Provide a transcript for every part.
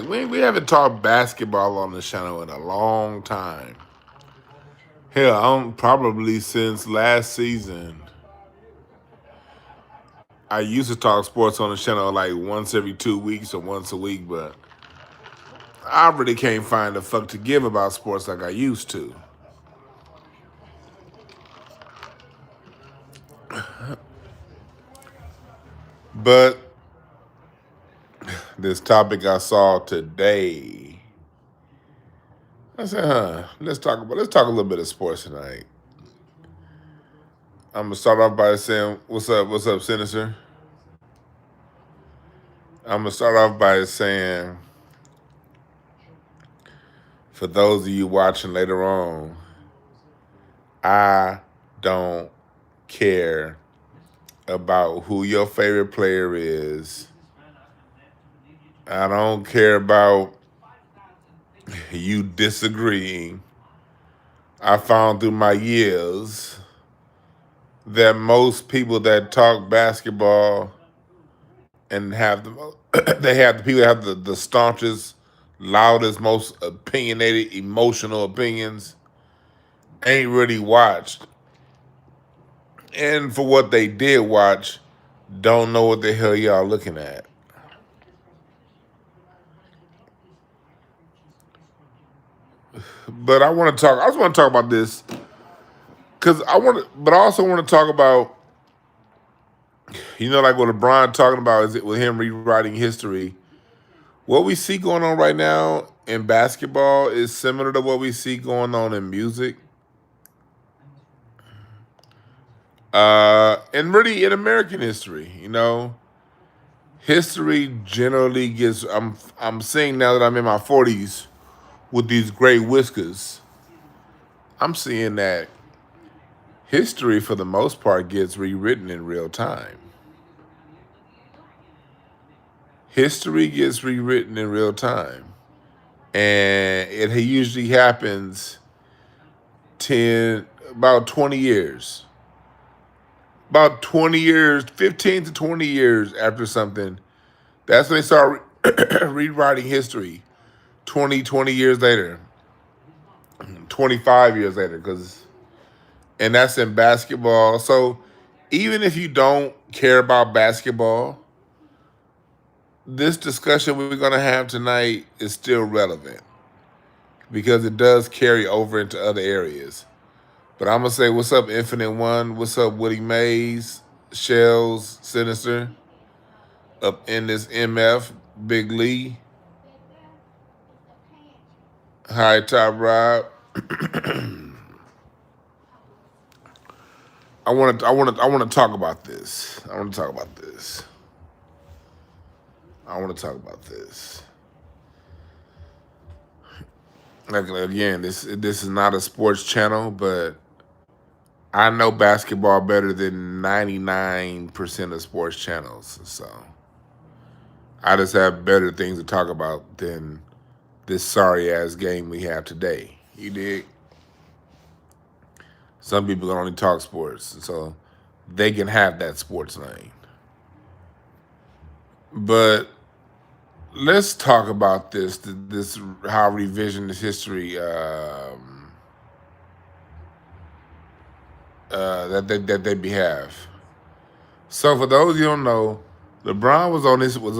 We haven't talked basketball on the channel in a long time. Hell, probably since last season. I used to talk sports on the channel like once every 2 weeks or once a week, but I really can't find a fuck to give about sports like I used to. But this topic I saw today, I said, let's talk a little bit of sports tonight. I'm gonna start off by saying, what's up, Sinister? I'm gonna start off by saying, for those of you watching later on, I don't care about who your favorite player is. I don't care about you disagreeing. I found through my years that most people that talk basketball and have they have the people that have the staunchest, loudest, most opinionated, emotional opinions ain't really watched. And for what they did watch, don't know what the hell y'all looking at. But I want to talk. I just want to talk about this because but I also want to talk about, like what LeBron talking about is it with him rewriting history. What we see going on right now in basketball is similar to what we see going on in music. And really in American history, history generally gets. I'm seeing now that I'm in my 40s with these gray whiskers. I'm seeing that history, for the most part, gets rewritten in real time. History gets rewritten in real time. And it usually happens about 20 years. About 20 years, 15 to 20 years after something. That's when they start rewriting history. 20 years later. 25 years later. And that's in basketball. So even if you don't care about basketball, this discussion we're going to have tonight is still relevant because it does carry over into other areas. But I'm going to say, what's up, Infinite One? What's up, Woody Mays, Shells, Sinister? Up in this MF, Big Lee. Hi, Top Rob. I want to talk about this. I want to talk about this. Like, again, this is not a sports channel, but I know basketball better than 99% of sports channels. So I just have better things to talk about than this sorry ass game we have today. You dig? Some people can only talk sports, so they can have that sports lane. But let's talk about this how revisionist history that they behave. So for those you don't know, LeBron was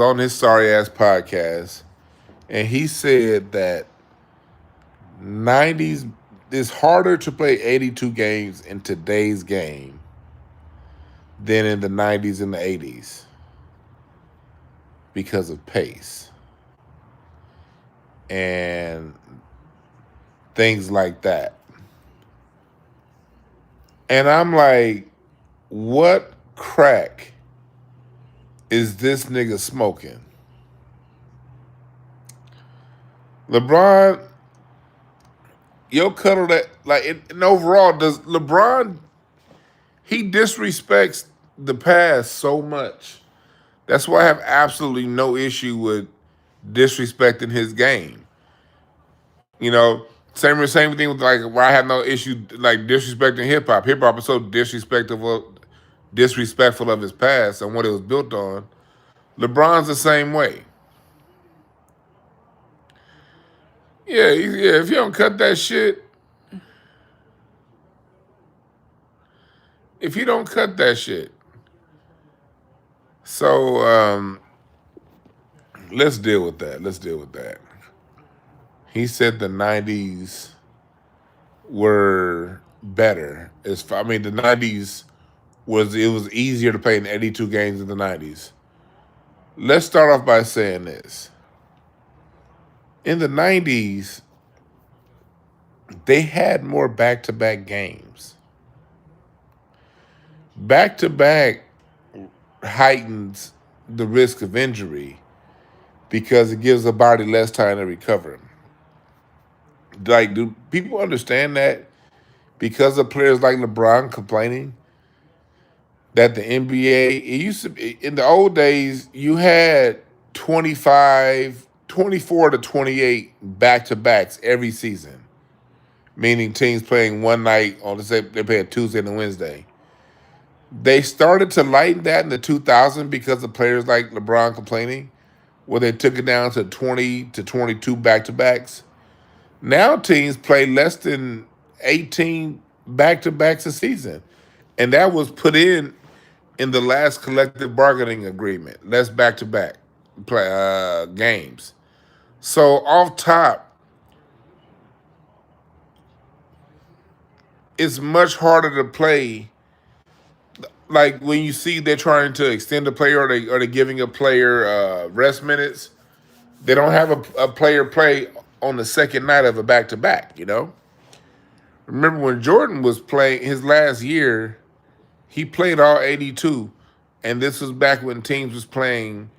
on his sorry ass podcast, and he said that 90s it's harder to play 82 games in today's game than in the 90s and the 80s because of pace and things like that. And I'm like, what crack is this nigga smoking? LeBron, yo cuddle that, like, and overall, does LeBron, he disrespects the past so much. That's why I have absolutely no issue with disrespecting his game. Same thing with, like, where I have no issue like disrespecting hip hop. Hip hop is so disrespectful of his past and what it was built on. LeBron's the same way. Yeah, yeah. If you don't cut that shit, if you don't cut that shit, so let's deal with that. Let's deal with that. He said the '90s were better. I mean, the '90s was easier to play in 82 games in the '90s. Let's start off by saying this. In the '90s, they had more back-to-back games. Back-to-back heightens the risk of injury because it gives the body less time to recover. Like, do people understand that? Because of players like LeBron complaining that the NBA, it used to be, in the old days, you had 25, 24 to 28 back-to-backs every season, meaning teams playing one night on the same, they're playing Tuesday and Wednesday. They started to lighten that in the 2000s because of players like LeBron complaining, where they took it down to 20 to 22 back-to-backs. Now teams play less than 18 back-to-backs a season. And that was put in the last collective bargaining agreement. Less back-to-back games. So off top, it's much harder to play. Like when you see they're trying to extend a player, or they're giving a player rest minutes, they don't have a player play on the second night of a back-to-back, you know? Remember when Jordan was playing his last year, he played all 82, and this was back when teams was playing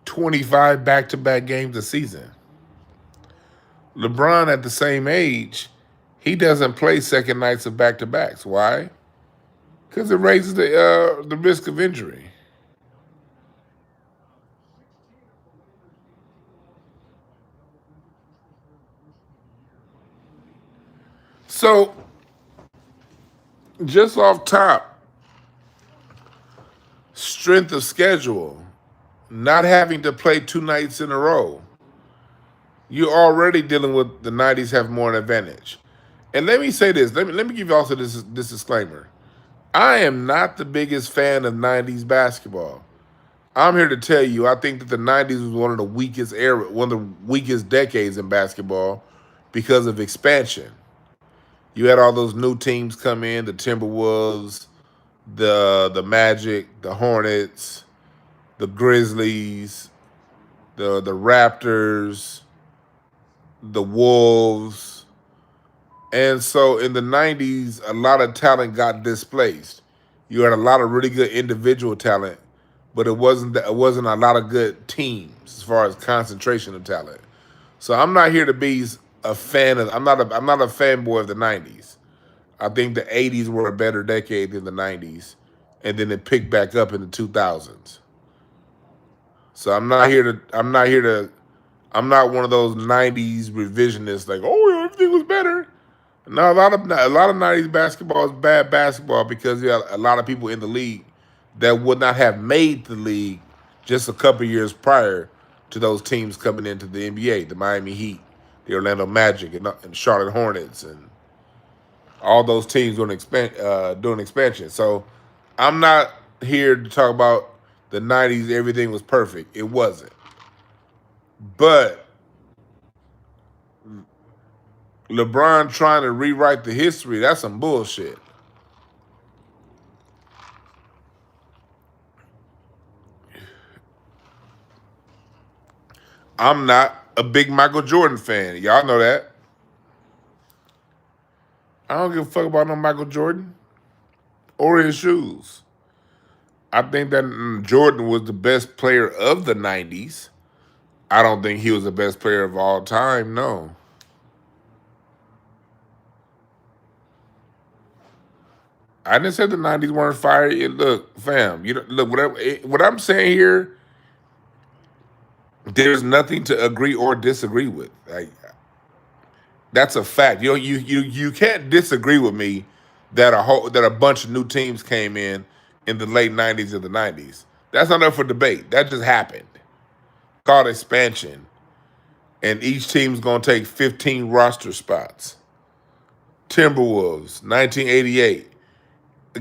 25 back-to-back games a season. LeBron at the same age, he doesn't play second nights of back-to-backs. Why? Because it raises the risk of injury. So, just off top, strength of schedule, not having to play two nights in a row, you're already dealing with the '90s have more an advantage. And let me say this. Let me give you also this disclaimer. I am not the biggest fan of '90s basketball. I'm here to tell you, I think that the '90s was one of the weakest decades in basketball because of expansion. You had all those new teams come in, the Timberwolves, the Magic, the Hornets, the Grizzlies, the Raptors, the Wolves. And so in the '90s, a lot of talent got displaced. You had a lot of really good individual talent, but it wasn't a lot of good teams as far as concentration of talent. So I'm not here to be a fan of. I'm not a fanboy of the '90s. I think the '80s were a better decade than the '90s, and then it picked back up in the 2000s. So I'm not one of those '90s revisionists like, oh, everything was better. No, a lot of '90s basketball is bad basketball because you have a lot of people in the league that would not have made the league just a couple years prior to those teams coming into the NBA, the Miami Heat, the Orlando Magic, and Charlotte Hornets, and all those teams doing expansion. So I'm not here to talk about the '90s. Everything was perfect. It wasn't. But LeBron trying to rewrite the history, that's some bullshit. I'm not a big Michael Jordan fan. Y'all know that. I don't give a fuck about no Michael Jordan or his shoes. I think that Jordan was the best player of the '90s. I don't think he was the best player of all time. No, I didn't say the '90s weren't fire. Look, fam, look. What I'm saying here, there's nothing to agree or disagree with. Like, that's a fact. You can't disagree with me that a bunch of new teams came in the late '90s and the '90s. That's not up for debate. That just happened. Called expansion. and each team's going to take 15 roster spots. Timberwolves, 1988.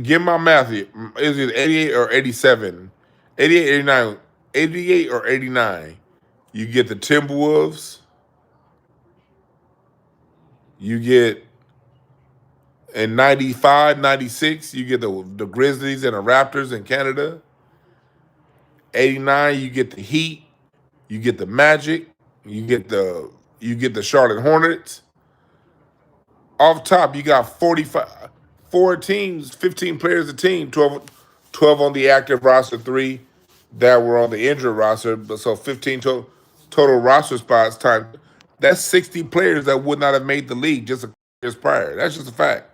Give my math here. Is it 88 or 87? 88, 89. 88 or 89. You get the Timberwolves. You get in 95, 96, you get the Grizzlies and the Raptors in Canada. 89, you get the Heat. You get the Magic. You get the Charlotte Hornets. Off top, you got 45, 4 teams, 15 players a team, 12 on the active roster, 3 that were on the injured roster. But so 15 total roster spots time. That's 60 players that would not have made the league just a couple years prior. That's just a fact.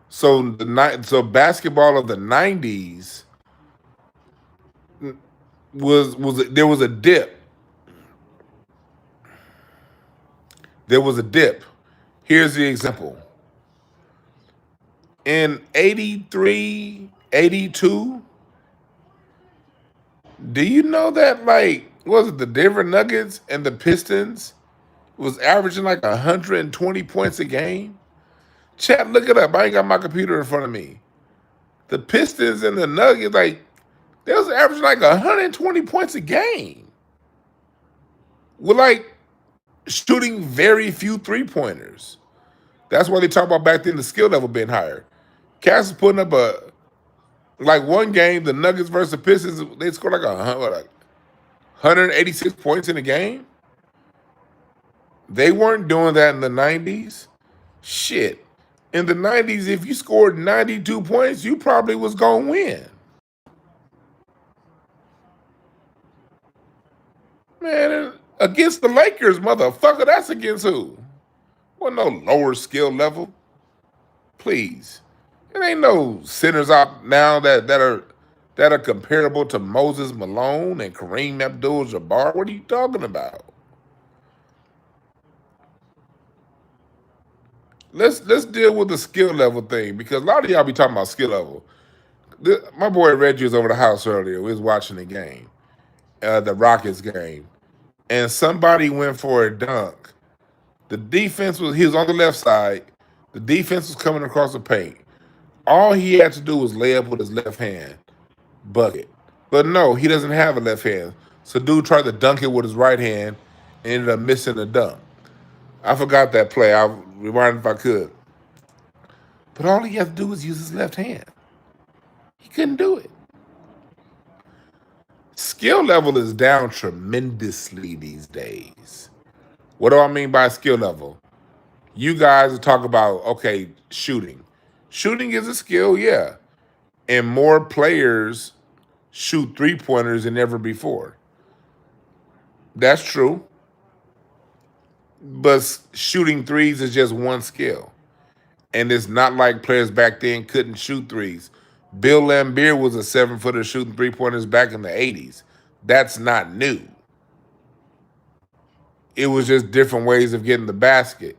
So basketball of the '90s was there was a dip. There was a dip. Here's the example. In 83, 82, do you know that like was it the Denver Nuggets and the Pistons was averaging like 120 points a game? Chat, look it up. I ain't got my computer in front of me. The Pistons and the Nuggets, like, they was averaging like 120 points a game. With like shooting very few 3-pointers. That's why they talk about back then the skill level being higher. Cass is putting up one game, the Nuggets versus the Pistons, they scored like 186 points in a game. They weren't doing that in the 90s. Shit. In the 90s, if you scored 92 points, you probably was going to win. Man, against the Lakers, motherfucker, that's against who? Wasn't no lower skill level. Please. It ain't no centers out now that are comparable to Moses Malone and Kareem Abdul-Jabbar. What are you talking about? Let's deal with the skill level thing because a lot of y'all be talking about skill level. My boy Reggie was over the house earlier. We was watching the game, the Rockets game, and somebody went for a dunk. The defense he was on the left side. The defense was coming across the paint. All he had to do was lay up with his left hand, bucket. But no, he doesn't have a left hand. So dude tried to dunk it with his right hand and ended up missing the dunk. I forgot that play. I'll rewind if I could. But all he had to do was use his left hand. He couldn't do it. Skill level is down tremendously these days. What do I mean by skill level? You guys talk about, okay, shooting. Shooting is a skill, yeah. And more players shoot 3-pointers than ever before. That's true. But shooting threes is just one skill. And it's not like players back then couldn't shoot threes. Bill Laimbeer was a 7-footer shooting 3-pointers back in the 80s. That's not new. It was just different ways of getting the basket.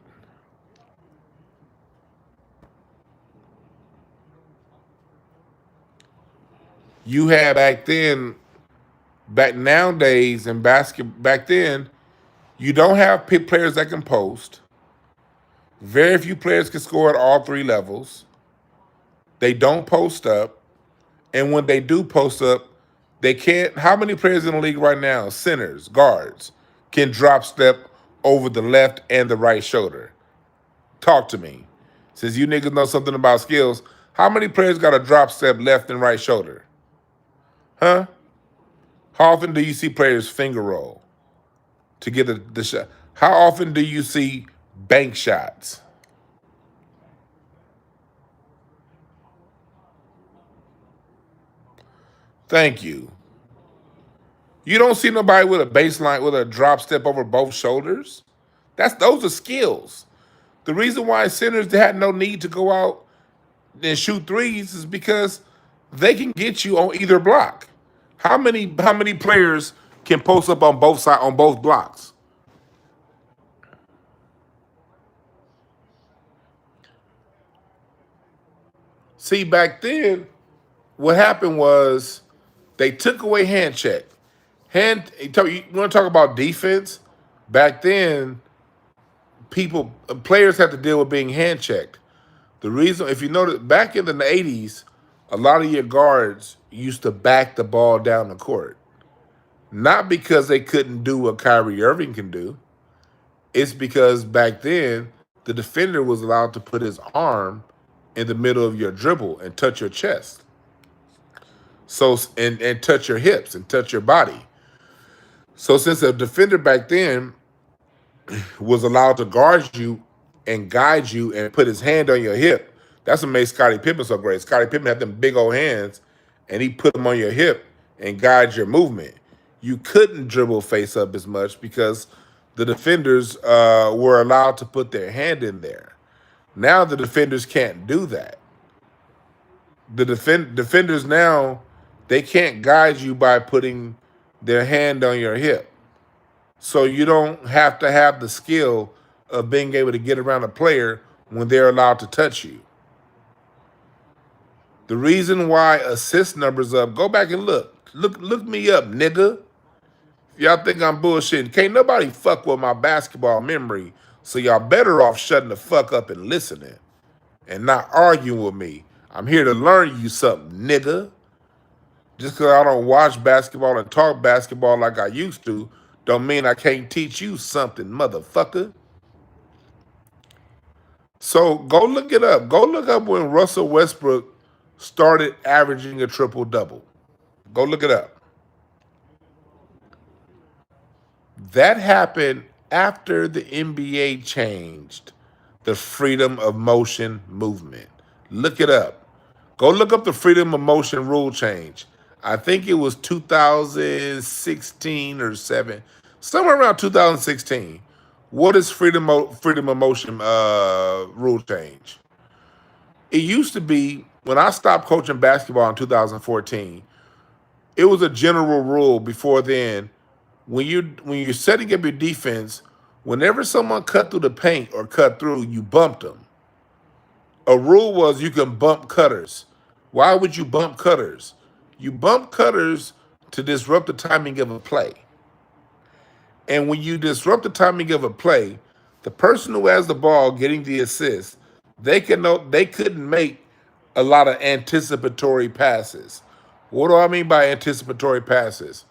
You had back nowadays in back then, you don't have players that can post. Very few players can score at all 3 levels. They don't post up. And when they do post up, they can't. How many players in the league right now, centers, guards, can drop step over the left and the right shoulder? Talk to me. Since you niggas know something about skills, how many players got a drop step left and right shoulder? Huh? How often do you see players finger roll to get the shot? How often do you see bank shots? Thank you. You don't see nobody with a baseline with a drop step over both shoulders. Those are skills. The reason why centers had no need to go out and shoot threes is because they can get you on either block. How many players can post up on both sides on both blocks? See, back then, what happened was They took away hand check. You want to talk about defense? Back then, players had to deal with being hand checked. The reason, if you notice, back in the 80s, a lot of your guards used to back the ball down the court. Not because they couldn't do what Kyrie Irving can do. It's because back then, the defender was allowed to put his arm in the middle of your dribble and touch your chest. So and touch your hips and touch your body. So since a defender back then was allowed to guard you and guide you and put his hand on your hip, that's what made Scottie Pippen so great. Scottie Pippen had them big old hands, and he put them on your hip and guide your movement. You couldn't dribble face up as much because the defenders were allowed to put their hand in there. Now the defenders can't do that. The defenders now, they can't guide you by putting their hand on your hip. So you don't have to have the skill of being able to get around a player when they're allowed to touch you. The reason why assist numbers up, go back and look. Look me up, nigga. If y'all think I'm bullshitting, can't nobody fuck with my basketball memory, so y'all better off shutting the fuck up and listening and not arguing with me. I'm here to learn you something, nigga. Just because I don't watch basketball and talk basketball like I used to, don't mean I can't teach you something, motherfucker. So go look it up. Go look up when Russell Westbrook started averaging a triple-double. Go look it up. That happened after the NBA changed the freedom of motion movement. Look it up. Go look up the freedom of motion rule change. I think it was 2016 or 7, somewhere around 2016. What is freedom of motion rule change? It used to be, when I stopped coaching basketball in 2014, it was a general rule before then. When you're setting up your defense, whenever someone cut through the paint or cut through, you bumped them. A rule was you can bump cutters. Why would you bump cutters? You bump cutters to disrupt the timing of a play. And when you disrupt the timing of a play, the person who has the ball getting the assist, they couldn't make a lot of anticipatory passes. What do I mean by anticipatory passes?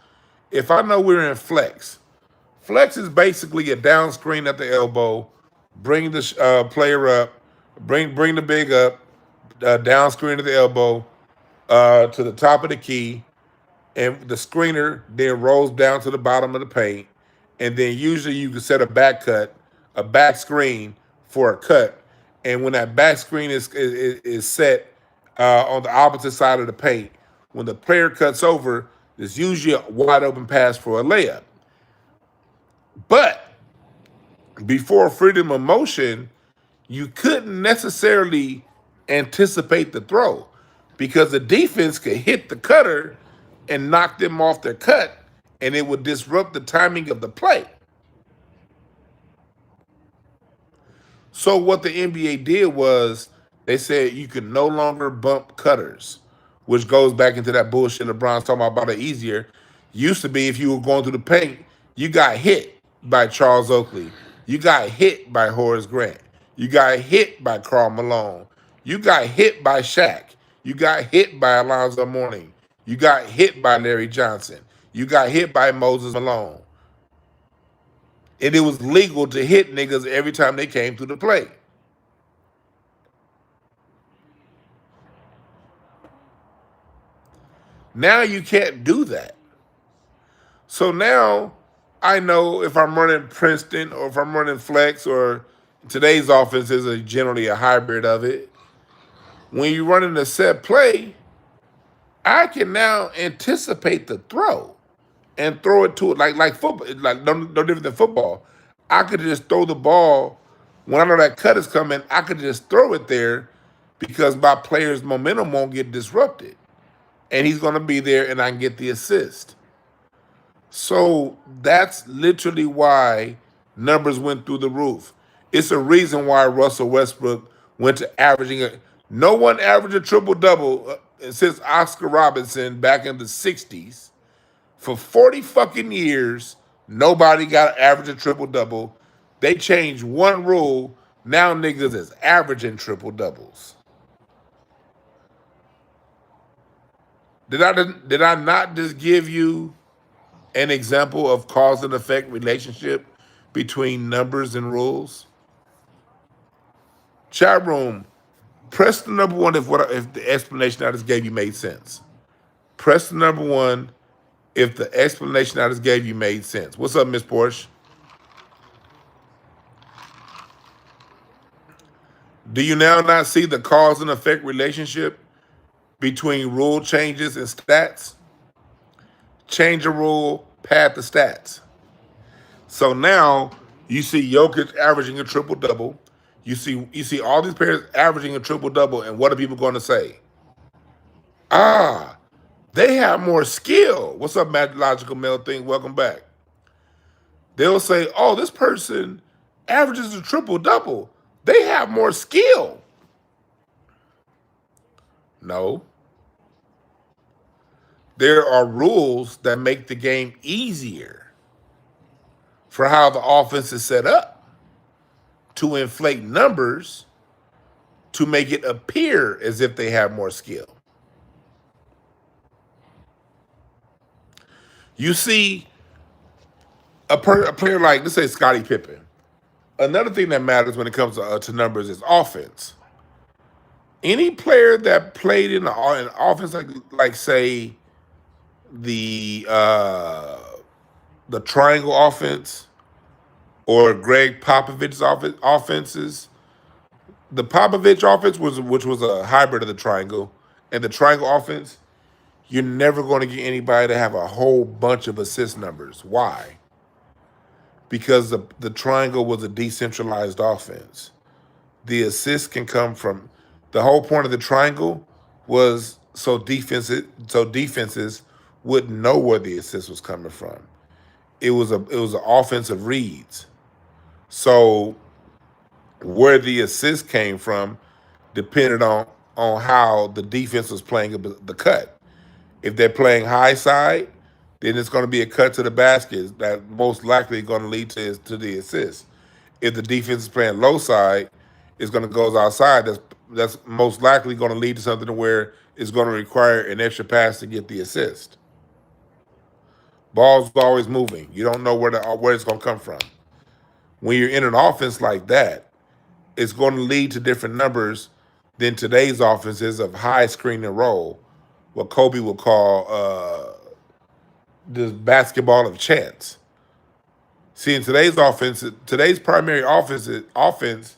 If I know we're in flex is basically a down screen at the elbow, bring the player up, bring the big up, down screen at the elbow, to the top of the key, and the screener then rolls down to the bottom of the paint, and then usually you can set a back screen for a cut, and when that back screen is set on the opposite side of the paint, when the player cuts over, there's usually a wide open pass for a layup. But before freedom of motion, you couldn't necessarily anticipate the throw because the defense could hit the cutter and knock them off their cut, and it would disrupt the timing of the play. So what the NBA did was they said you can no longer bump cutters, which goes back into that bullshit LeBron's talking about it easier. Used to be if you were going through the paint, you got hit by Charles Oakley. You got hit by Horace Grant. You got hit by Karl Malone. You got hit by Shaq. You got hit by Alonzo Mourning. You got hit by Larry Johnson. You got hit by Moses Malone. And it was legal to hit niggas every time they came through the play. Now you can't do that. So now I know if I'm running Princeton or if I'm running flex, or today's offense is generally a hybrid of it. When you're running a set play, I can now anticipate the throw and throw it to it like football, like no different than football. I could just throw the ball when I know that cut is coming. I could just throw it there because my player's momentum won't get disrupted, and he's going to be there, and I can get the assist. So that's literally why numbers went through the roof. It's a reason why Russell Westbrook went to averaging no one averaged a triple-double since Oscar Robertson back in the 60s, for 40 fucking years, nobody got an average of triple double. They changed one rule. Now niggas is averaging triple doubles. Did I not just give you an example of cause and effect relationship between numbers and rules? Chat room, press the number one if the explanation I just gave you made sense. Press the number one if the explanation I just gave you made sense. What's up, Miss Porsche? Do you now not see the cause and effect relationship between rule changes and stats? Change a rule, pad the stats. So now you see Jokic averaging a triple double. You see all these players averaging a triple double, and what are people going to say? Ah, they have more skill. What's up, Logical Male Thing? Welcome back. They'll say, oh, this person averages a triple double. They have more skill. No. There are rules that make the game easier for how the offense is set up to inflate numbers to make it appear as if they have more skill. You see a player like, let's say, Scottie Pippen. Another thing that matters when it comes to numbers is offense. Any player that played in an offense like say the triangle offense or Greg Popovich's offenses. The Popovich offense which was a hybrid of the triangle, and the triangle offense, you're never going to get anybody to have a whole bunch of assist numbers. Why? Because the triangle was a decentralized offense. The assists can come from the whole point of the triangle was so defenses wouldn't know where the assist was coming from. It was an offensive reads. So where the assist came from depended on how the defense was playing the cut. If they're playing high side, then it's going to be a cut to the basket that most likely going to lead to the assist. If the defense is playing low side, it's going to go outside. That's most likely going to lead to something where it's going to require an extra pass to get the assist. Ball's always moving. You don't know where it's going to come from. When you're in an offense like that, it's going to lead to different numbers than today's offenses of high screen and roll, what Kobe would call the basketball of chance. See, in today's offense, today's primary offense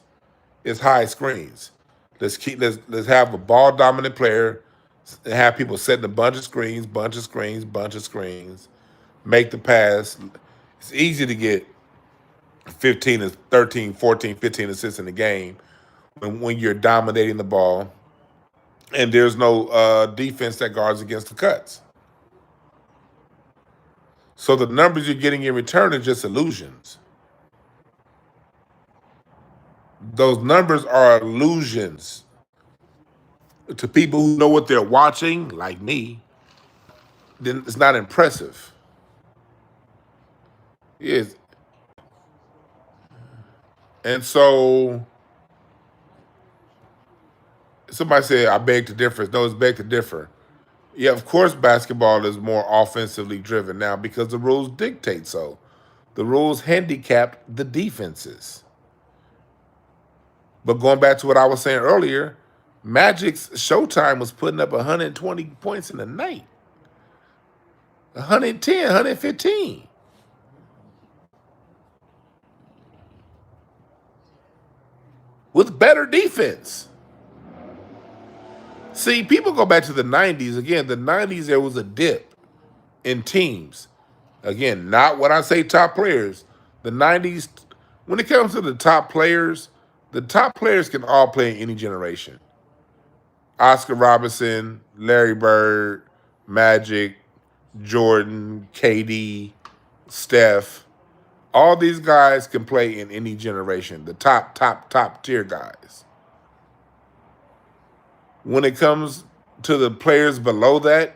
is high screens. Let's have a ball dominant player and have people setting a bunch of screens, make the pass. It's easy to get 15 to 13, 14, 15 assists in the game when you're dominating the ball and there's no defense that guards against the cuts. So the numbers you're getting in return are just illusions. Those numbers are illusions to people who know what they're watching, like me. Then it's not impressive. Yes. And so somebody said, I beg to differ. No, it's beg to differ. Yeah, of course basketball is more offensively driven now because the rules dictate so. The rules handicap the defenses. But going back to what I was saying earlier, Magic's Showtime was putting up 120 points in a night. 110, 115. With better defense. See, people go back to the 90s. Again, the 90s, there was a dip in teams. Again, not when I say top players. The 90s, when it comes to the top players can all play in any generation. Oscar Robertson, Larry Bird, Magic, Jordan, KD, Steph. All these guys can play in any generation. The top tier guys. When it comes to the players below that,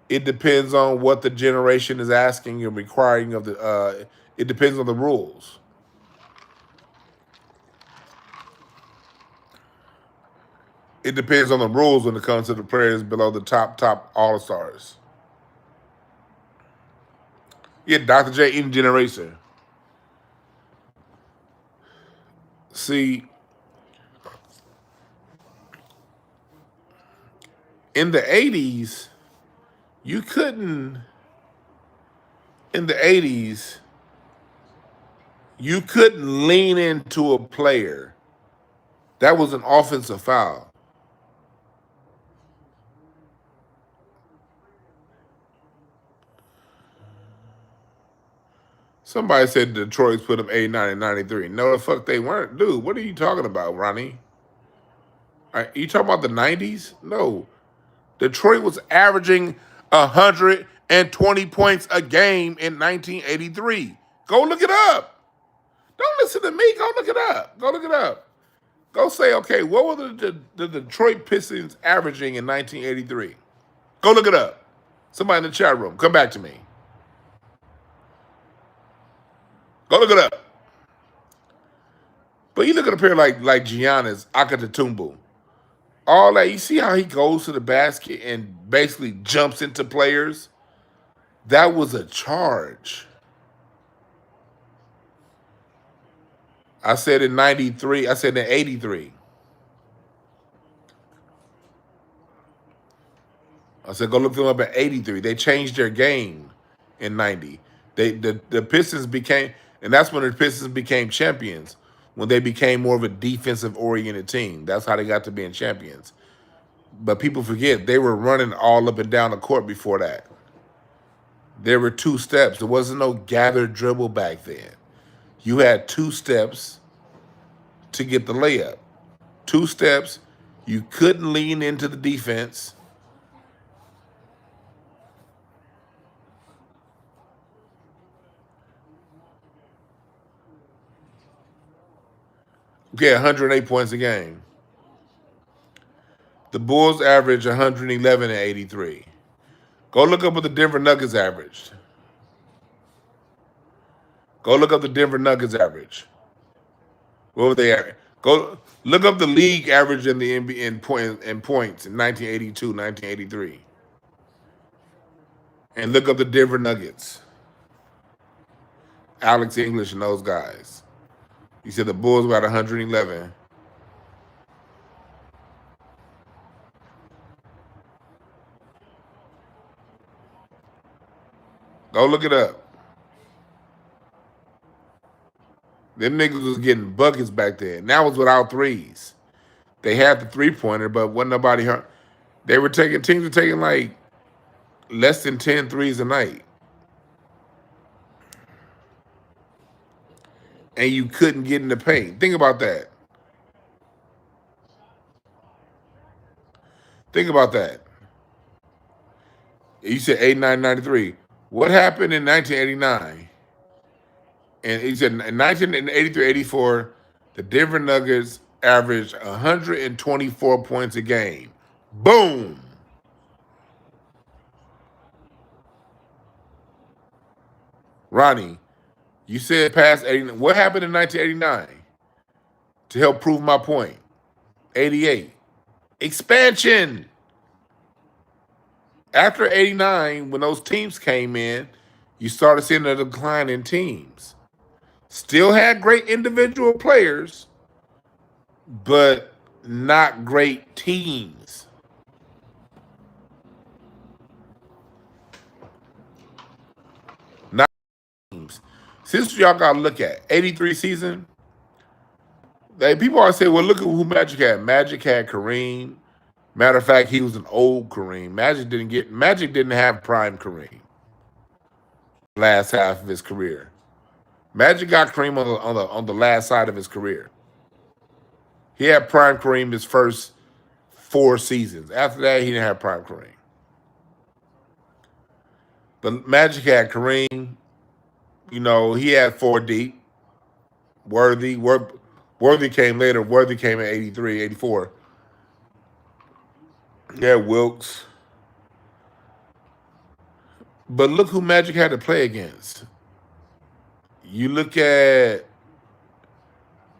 it depends on what the generation is asking and requiring of the. It depends on the rules. It depends on the rules when it comes to the players below the top all stars. Yeah, Dr. J in generation. See, in the 80s, you couldn't. In the 80s, you couldn't lean into a player. That was an offensive foul. Somebody said Detroit's put up 89 and 93. No, the fuck they weren't. Dude, what are you talking about, Ronnie? Are you talking about the 90s? No. Detroit was averaging 120 points a game in 1983. Go look it up. Don't listen to me. Go look it up. Go look it up. Go say, okay, what were the Detroit Pistons averaging in 1983? Go look it up. Somebody in the chat room, come back to me. Go look it up. But you look at a player like Giannis Antetokounmpo. All that, you see how he goes to the basket and basically jumps into players? That was a charge. I said in 93, I said in 83. I said go look them up at 83. They changed their game in 90. The Pistons became, and that's when the Pistons became champions, when they became more of a defensive oriented team. That's how they got to being champions. But people forget they were running all up and down the court before that. There were two steps. There wasn't no gathered dribble back then. You had two steps to get the layup. Two steps. You couldn't lean into the defense. Okay, 108 points a game. The Bulls averaged 111 and 83. Go look up what the Denver Nuggets averaged. Go look up the Denver Nuggets average. What were they at? Go look up the league average in the NBA in points in 1982, 1983. And look up the Denver Nuggets. Alex English and those guys. You said the Bulls were at 111. Go look it up. Them niggas was getting buckets back then. That was without threes. They had the 3-pointer, but wasn't nobody hurt. They were taking, teams were taking like less than 10 threes a night. And you couldn't get in the paint. Think about that. Think about that. You said 89, 93. What happened in 1989? And he said in 1983, 84, the Denver Nuggets averaged 124 points a game. Boom. Ronnie, you said past 89. What happened in 1989 to help prove my point? 88. Expansion. After 89, when those teams came in, you started seeing a decline in teams. Still had great individual players, but not great teams. Not teams. Since y'all got to look at 83 season, people always say, well, look at who Magic had. Magic had Kareem. Matter of fact, he was an old Kareem. Magic didn't have prime Kareem last half of his career. Magic got Kareem on the last side of his career. He had prime Kareem his first 4 seasons. After that, he didn't have prime Kareem. But Magic had Kareem. You know, he had 4 deep. Worthy came later. Worthy came in 83, 84. Yeah, Wilkes. But look who Magic had to play against. You look at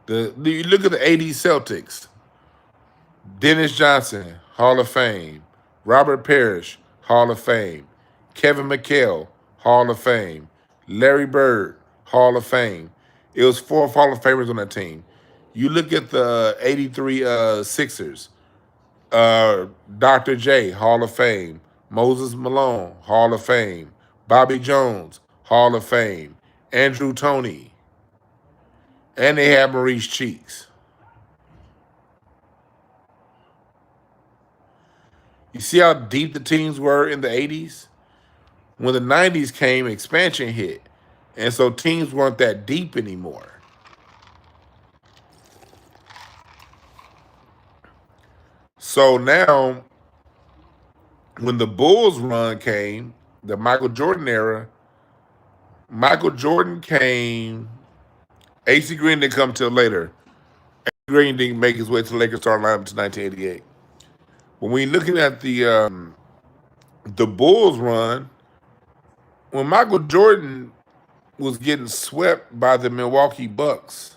the '80s Celtics. Dennis Johnson, Hall of Fame. Robert Parrish, Hall of Fame. Kevin McHale, Hall of Fame. Larry Bird, Hall of Fame. It was 4 Hall of Famers on that team. You look at the '83 Sixers. Dr. J, Hall of Fame. Moses Malone, Hall of Fame. Bobby Jones, Hall of Fame. Andrew Toney. And they had Maurice Cheeks. You see how deep the teams were in the '80s? When the '90s came, expansion hit. And so teams weren't that deep anymore. So now, when the Bulls run came, the Michael Jordan era, Michael Jordan came. AC Green didn't come till later. Green didn't make his way to the Lakers starting lineup until 1988. When we looking at the Bulls run, when Michael Jordan was getting swept by the Milwaukee Bucks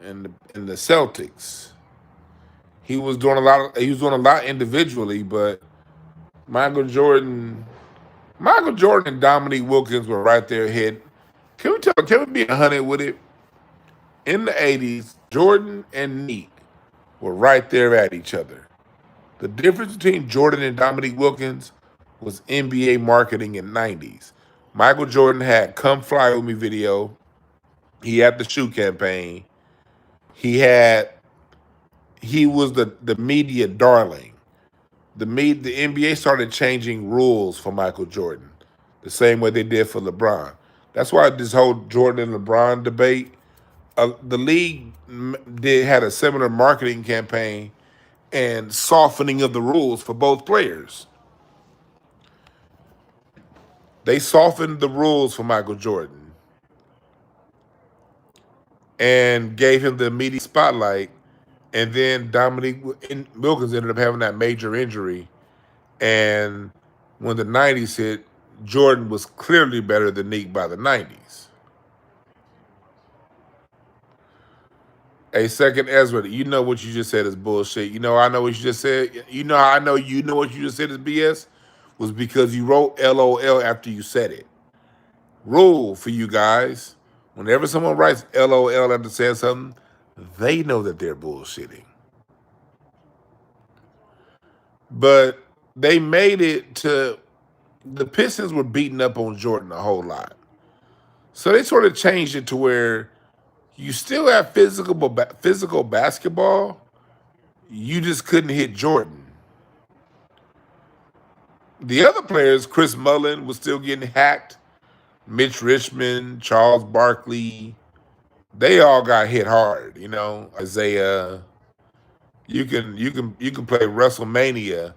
and the Celtics, he was doing a lot. He was doing a lot individually, but Michael Jordan, Michael Jordan and Dominique Wilkins were right there ahead. Can we tell? Can we be 100 with it? In the '80s, Jordan and Neek were right there at each other. The difference between Jordan and Dominique Wilkins was NBA marketing in '90s. Michael Jordan had "Come Fly With Me" video. He had the shoe campaign. He had he was the media darling. The NBA started changing rules for Michael Jordan, the same way they did for LeBron. That's why this whole Jordan and LeBron debate, the league did had a similar marketing campaign and softening of the rules for both players. They softened the rules for Michael Jordan and gave him the immediate spotlight. And then Dominique Wilkins ended up having that major injury. And when the '90s hit, Jordan was clearly better than Neek by the '90s. A second Ezra, you know what you just said is bullshit. You know I know what you just said. You know what you just said is BS was because you wrote LOL after you said it. Rule for you guys: whenever someone writes LOL after saying something, they know that they're bullshitting. But they made it to the Pistons were beating up on Jordan a whole lot. So they sort of changed it to where you still have physical basketball. You just couldn't hit Jordan. The other players, Chris Mullin was still getting hacked. Mitch Richmond, Charles Barkley, they all got hit hard. You know, Isaiah. You can play WrestleMania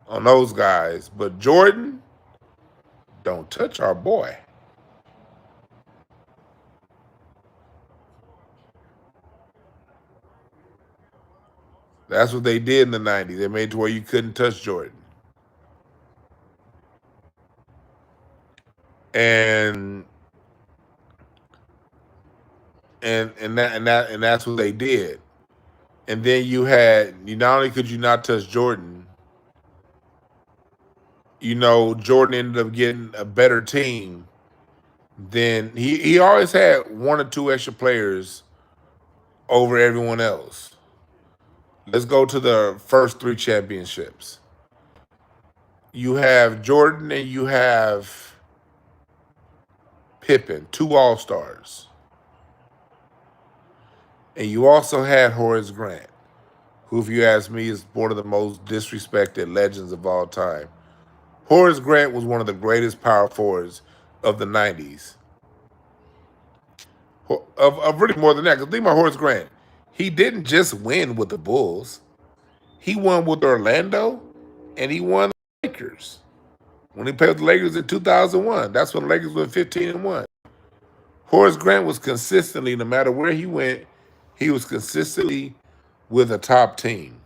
on those guys, but Jordan, don't touch our boy. That's what they did in the '90s. They made it to where you couldn't touch Jordan, and that's what they did. And then you not only could you not touch Jordan, Jordan ended up getting a better team than he always had one or two extra players over everyone else. Let's go to the first 3 championships. You have Jordan and you have Pippen, 2 All-Stars. And you also had Horace Grant, who, if you ask me, is one of the most disrespected legends of all time. Horace Grant was one of the greatest power forwards of the '90s. Of really more than that. Because think about Horace Grant. He didn't just win with the Bulls. He won with Orlando, and he won the Lakers. When he played with the Lakers in 2001, that's when the Lakers went 15-1. Horace Grant was consistently, no matter where he went, he was consistently with a top team.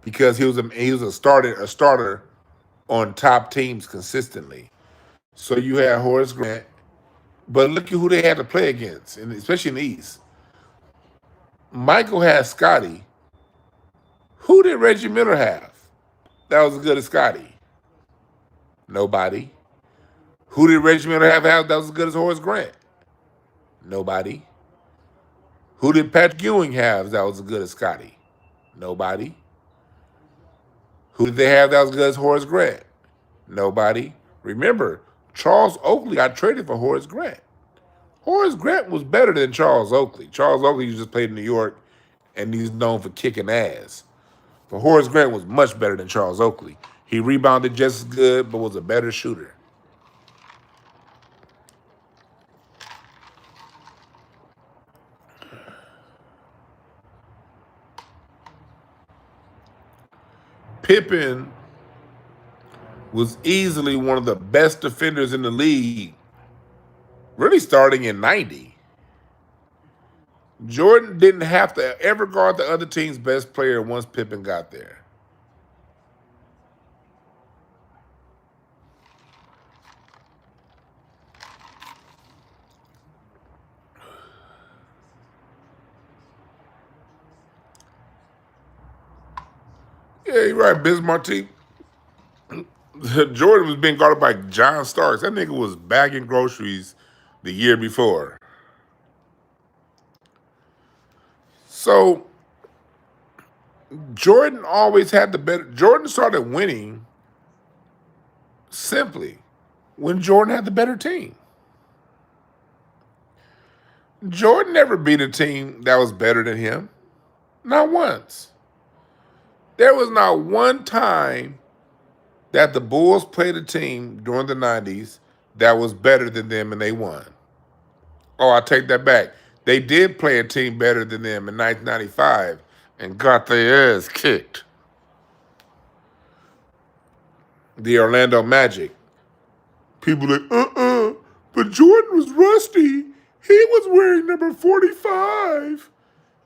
because he was a starter on top teams consistently. So you had Horace Grant, but look at who they had to play against, and especially in the East. Michael had Scotty. Who did Reggie Miller have that was as good as Scotty? Nobody. Who did Reggie Miller have that was as good as Horace Grant? Nobody. Who did Patrick Ewing have that was as good as Scotty? Nobody. Who did they have that was as good as Horace Grant? Nobody. Remember, Charles Oakley got traded for Horace Grant. Horace Grant was better than Charles Oakley. Charles Oakley just played in New York, and he's known for kicking ass. But Horace Grant was much better than Charles Oakley. He rebounded just as good, but was a better shooter. Pippen was easily one of the best defenders in the league, really starting in 90. Jordan didn't have to ever guard the other team's best player once Pippen got there. Yeah, you're right, Biz Martie. Jordan was being guarded by John Starks. That nigga was bagging groceries the year before. So Jordan always had the better. Jordan started winning simply when Jordan had the better team. Jordan never beat a team that was better than him. Not once. There was not one time that the Bulls played a team during the 90s that was better than them and they won. Oh, I take that back. They did play a team better than them in 1995 and got their ass kicked. The Orlando Magic. People like, but Jordan was rusty. He was wearing number 45.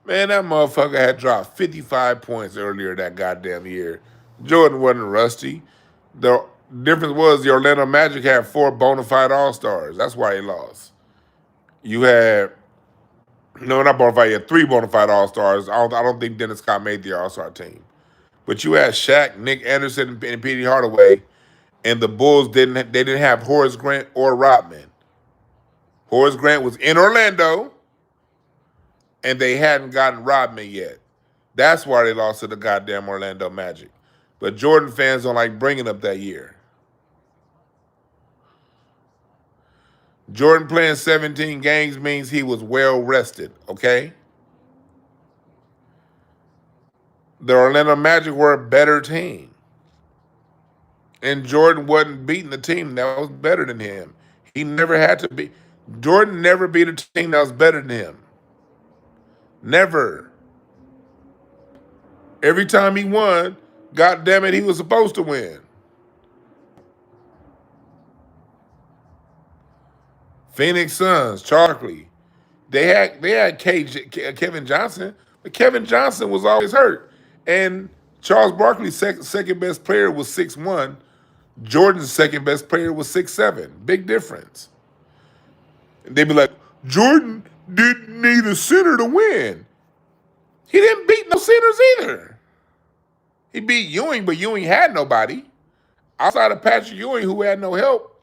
Man, that motherfucker had dropped 55 points earlier that goddamn year. Jordan wasn't rusty. The difference was the Orlando Magic had 4 bona fide All-Stars. That's why he lost. You had, no, not bona fide, you had 3 bona fide All-Stars. I don't think Dennis Scott made the All-Star team. But you had Shaq, Nick Anderson, and Petey Hardaway, and the Bulls didn't have Horace Grant or Rodman. Horace Grant was in Orlando, and they hadn't gotten Rodman yet. That's why they lost to the goddamn Orlando Magic. But Jordan fans don't like bringing up that year. Jordan playing 17 games means he was well rested, okay? The Orlando Magic were a better team. And Jordan wasn't beating the team that was better than him. He never had to be. Jordan never beat a team that was better than him. Never. Every time he won, God damn it, he was supposed to win. Phoenix Suns, Charkley. They had Kevin Johnson, but Kevin Johnson was always hurt. And Charles Barkley's second best player was 6'1". Jordan's second best player was 6'7". Big difference. And they'd be like, Jordan didn't need a center to win. He didn't beat no centers either. He beat Ewing, but Ewing had nobody. Outside of Patrick Ewing, who had no help.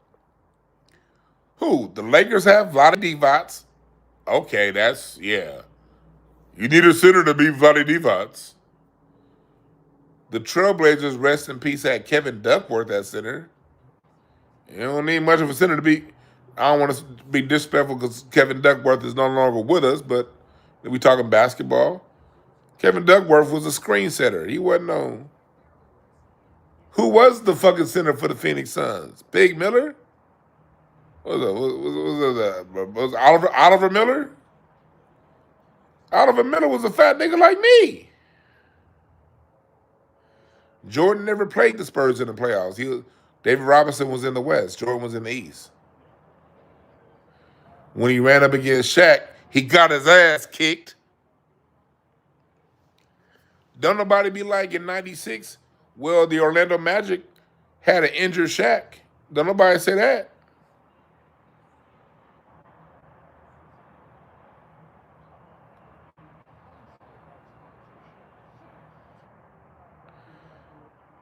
Who? The Lakers have Vlade Divac. Okay, yeah. You need a center to beat Vlade Divac. The Trailblazers, rest in peace, had Kevin Duckworth at center. You don't need much of a center to beat. I don't want to be disrespectful because Kevin Duckworth is no longer with us, but we talking basketball. Kevin Duckworth was a screen setter. He wasn't known. Who was the fucking center for the Phoenix Suns? Big Miller? Was Oliver Miller? Oliver Miller was a fat nigga like me. Jordan never played the Spurs in the playoffs. David Robinson was in the West. Jordan was in the East. When he ran up against Shaq, he got his ass kicked. Don't nobody be like in '96, well, the Orlando Magic had an injured Shaq. Don't nobody say that.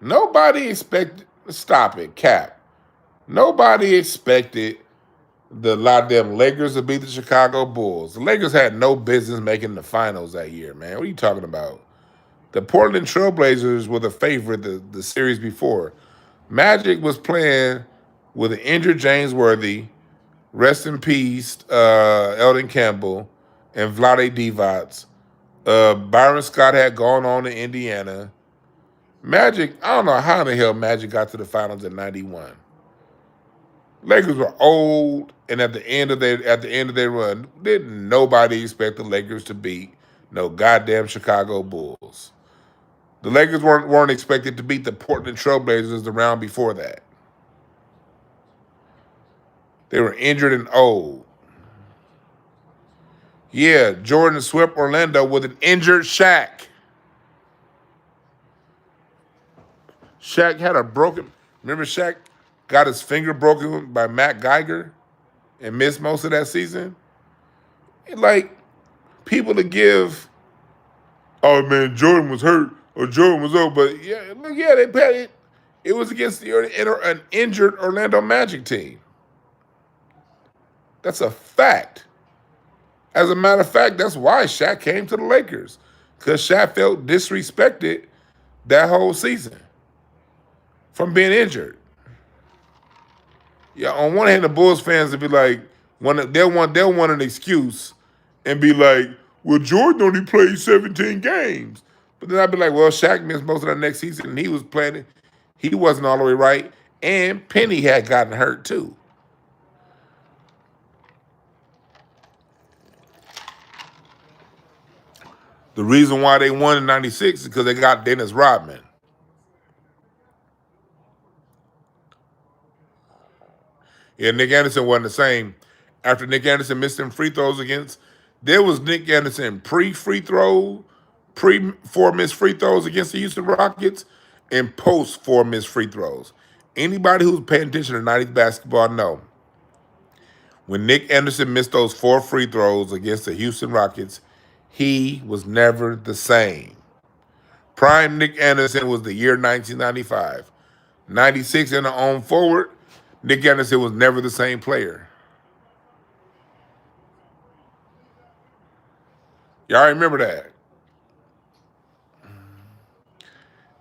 Nobody expected, stop it, Cap. Nobody expected the lot of them Lakers to beat the Chicago Bulls. The Lakers had no business making the finals that year, man. What are you talking about? The Portland Trailblazers were the favorite the series before. Magic was playing with an injured James Worthy, rest in peace, Eldon Campbell, and Vlade Divac. Byron Scott had gone on to Indiana. Magic, I don't know how in the hell Magic got to the finals in '91. Lakers were old, and at the end of their run, didn't nobody expect the Lakers to beat no goddamn Chicago Bulls. The Lakers weren't expected to beat the Portland Trailblazers the round before that. They were injured and old. Yeah, Jordan swept Orlando with an injured Shaq. Shaq had a broken. Remember, Shaq got his finger broken by Matt Geiger and missed most of that season. Like people to give, oh man, Jordan was hurt or Jordan was old, but yeah, look, yeah, they played it. It was against an injured Orlando Magic team. That's a fact. As a matter of fact, that's why Shaq came to the Lakers, because Shaq felt disrespected that whole season from being injured. Yeah, on one hand, the Bulls fans would be like, they'll want an excuse and be like, well, Jordan only played 17 games. But then I'd be like, well, Shaq missed most of the next season and he was playing. He wasn't all the way right. And Penny had gotten hurt too. The reason why they won in '96 is because they got Dennis Rodman. Yeah, Nick Anderson wasn't the same. After Nick Anderson missed them free throws against, there was Nick Anderson pre-free throw, pre-four missed free throws against the Houston Rockets, and post-four missed free throws. Anybody who's paying attention to '90s basketball know when Nick Anderson missed those four free throws against the Houston Rockets, he was never the same. Prime Nick Anderson was the year 1995. '96 in the on forward, Nick Anderson was never the same player. Y'all remember that?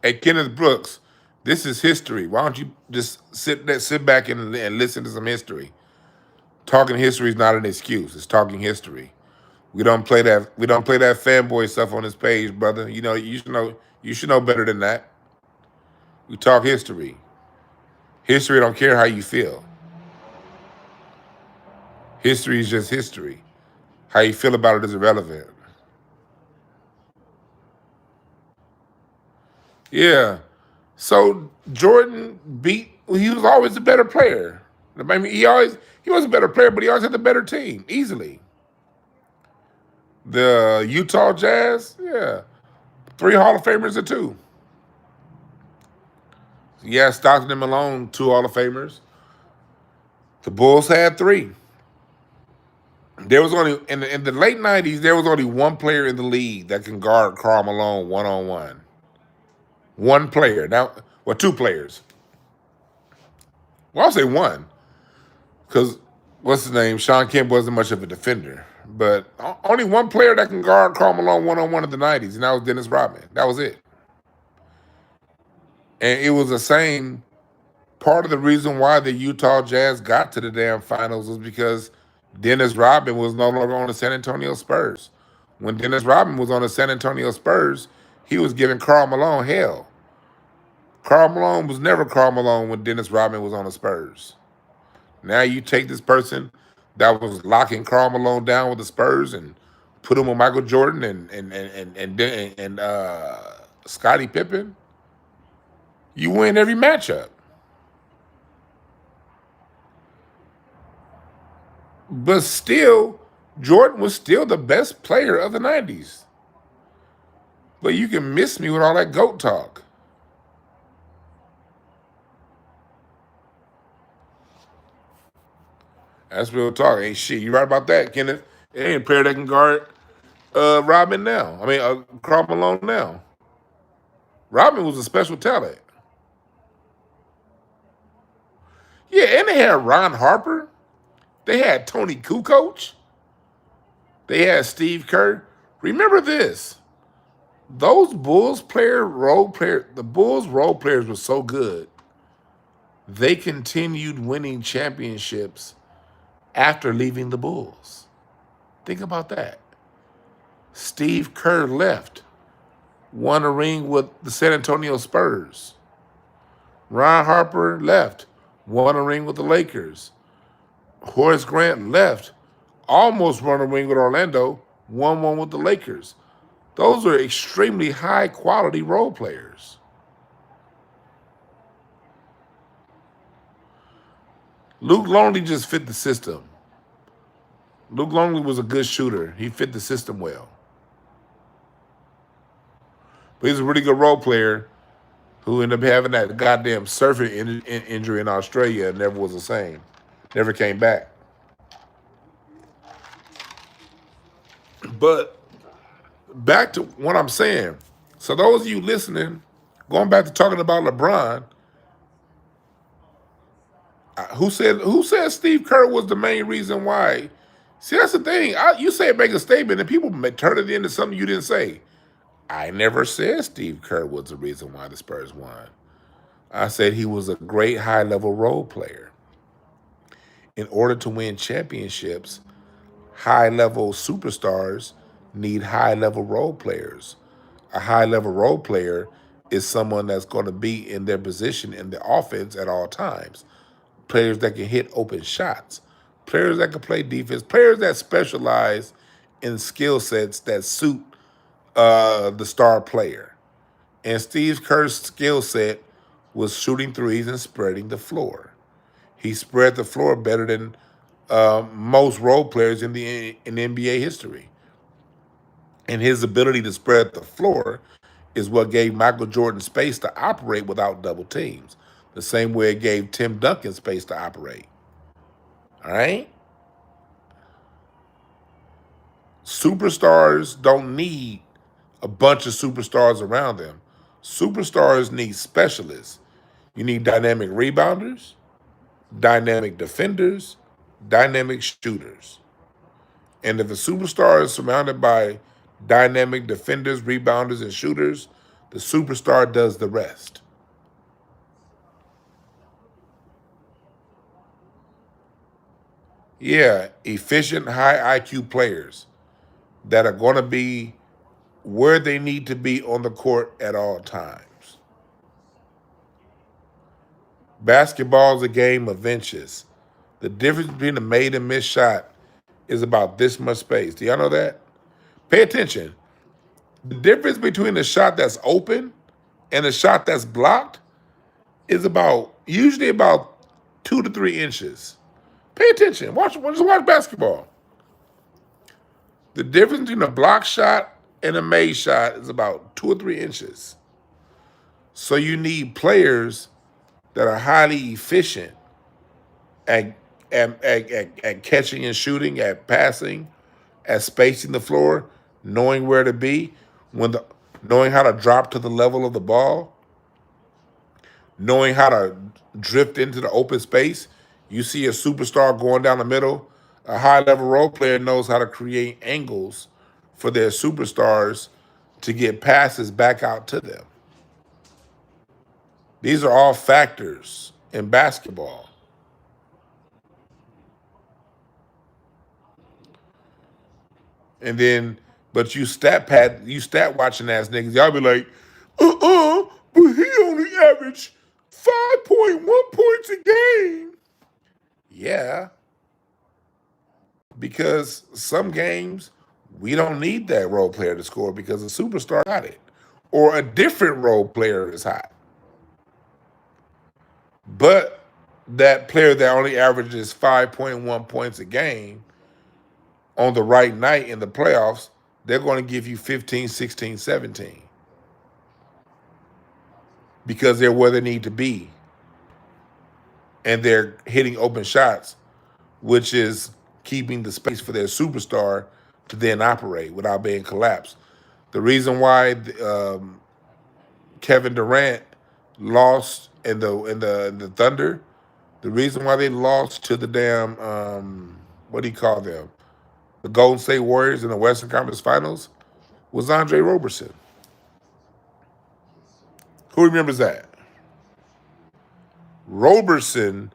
Hey, Kenneth Brooks, this is history. Why don't you just sit back and listen to some history? Talking history is not an excuse. It's talking history. We don't play that. We don't play that fanboy stuff on this page, brother. You know, you should know. You should know better than that. We talk history. History don't care how you feel. History is just history. How you feel about it is irrelevant. Yeah. So Jordan beat. He was always a better player. I mean, he was a better player, but he always had the better team easily. The Utah Jazz, yeah, three Hall of Famers or two. Yeah, Stockton and Malone, two Hall of Famers. The Bulls had three. There was only in the late '90s. There was only one player in the league that can guard Karl Malone one on one. One player. Now, well, two players. Well, I'll say one because what's his name? Sean Kemp wasn't much of a defender, but only one player that can guard Karl Malone one on one in the '90s, and that was Dennis Rodman. That was it. And it was the same. Part of the reason why the Utah Jazz got to the damn finals was because Dennis Rodman was no longer on the San Antonio Spurs. When Dennis Rodman was on the San Antonio Spurs, he was giving Karl Malone hell. Karl Malone was never Karl Malone when Dennis Rodman was on the Spurs. Now you take this person that was locking Karl Malone down with the Spurs and put him with Michael Jordan and Scottie Pippen. You win every matchup. But still, Jordan was still the best player of the '90s. But you can miss me with all that GOAT talk. That's real talk. Ain't shit. You right about that, Kenneth. It ain't a player that can guard Rodman now. I mean, Karl Malone now. Rodman was a special talent. Yeah, and they had Ron Harper. They had Tony Kukoc. They had Steve Kerr. Remember this. Those the Bulls role players were so good. They continued winning championships after leaving the Bulls. Think about that. Steve Kerr left, won a ring with the San Antonio Spurs. Ron Harper left, won a ring with the Lakers. Horace Grant left, almost won a ring with Orlando, won one with the Lakers. Those are extremely high quality role players. Luke Longley just fit the system. Luke Longley was a good shooter. He fit the system well. But he's a really good role player who ended up having that goddamn surfing injury in Australia and never was the same. Never came back. But back to what I'm saying. So those of you listening, going back to talking about LeBron, who said Steve Kerr was the main reason why? See, that's the thing. You say make a statement and people may turn it into something you didn't say. I never said Steve Kerr was the reason why the Spurs won. I said he was a great high-level role player. In order to win championships, high-level superstars need high-level role players. A high-level role player is someone that's going to be in their position in the offense at all times. Players that can hit open shots. Players that can play defense. Players that specialize in skill sets that suit the star player. And Steve Kerr's skill set was shooting threes and spreading the floor. He spread the floor better than most role players in NBA history. And his ability to spread the floor is what gave Michael Jordan space to operate without double teams. The same way it gave Tim Duncan space to operate. All right? Superstars don't need a bunch of superstars around them. Superstars need specialists. You need dynamic rebounders, dynamic defenders, dynamic shooters. And if a superstar is surrounded by dynamic defenders, rebounders, and shooters, the superstar does the rest. Yeah, efficient, high IQ players that are going to be where they need to be on the court at all times. Basketball is a game of inches. The difference between a made and missed shot is about this much space. Do y'all know that? Pay attention. The difference between a shot that's open and a shot that's blocked is usually about 2 to 3 inches. Pay attention. Just watch basketball. The difference between a block shot and a made shot is about 2 or 3 inches. So you need players that are highly efficient at, at catching and shooting, at passing, at spacing the floor, knowing where to be, knowing how to drop to the level of the ball, knowing how to drift into the open space. You see a superstar going down the middle. A high-level role player knows how to create angles for their superstars to get passes back out to them. These are all factors in basketball. And then, but you stat watching ass niggas, y'all be like, but he only averaged 5.1 points a game. Yeah, because some games we don't need that role player to score because a superstar got it, or a different role player is hot. But that player that only averages 5.1 points a game on the right night in the playoffs, they're going to give you 15, 16, 17. because they're where they need to be and they're hitting open shots, which is keeping the space for their superstar to then operate without being collapsed. The reason why Kevin Durant lost in the Thunder, the reason why they lost to the damn what do you call them, the Golden State Warriors in the Western Conference Finals, was Andre Roberson. Who remembers that? Roberson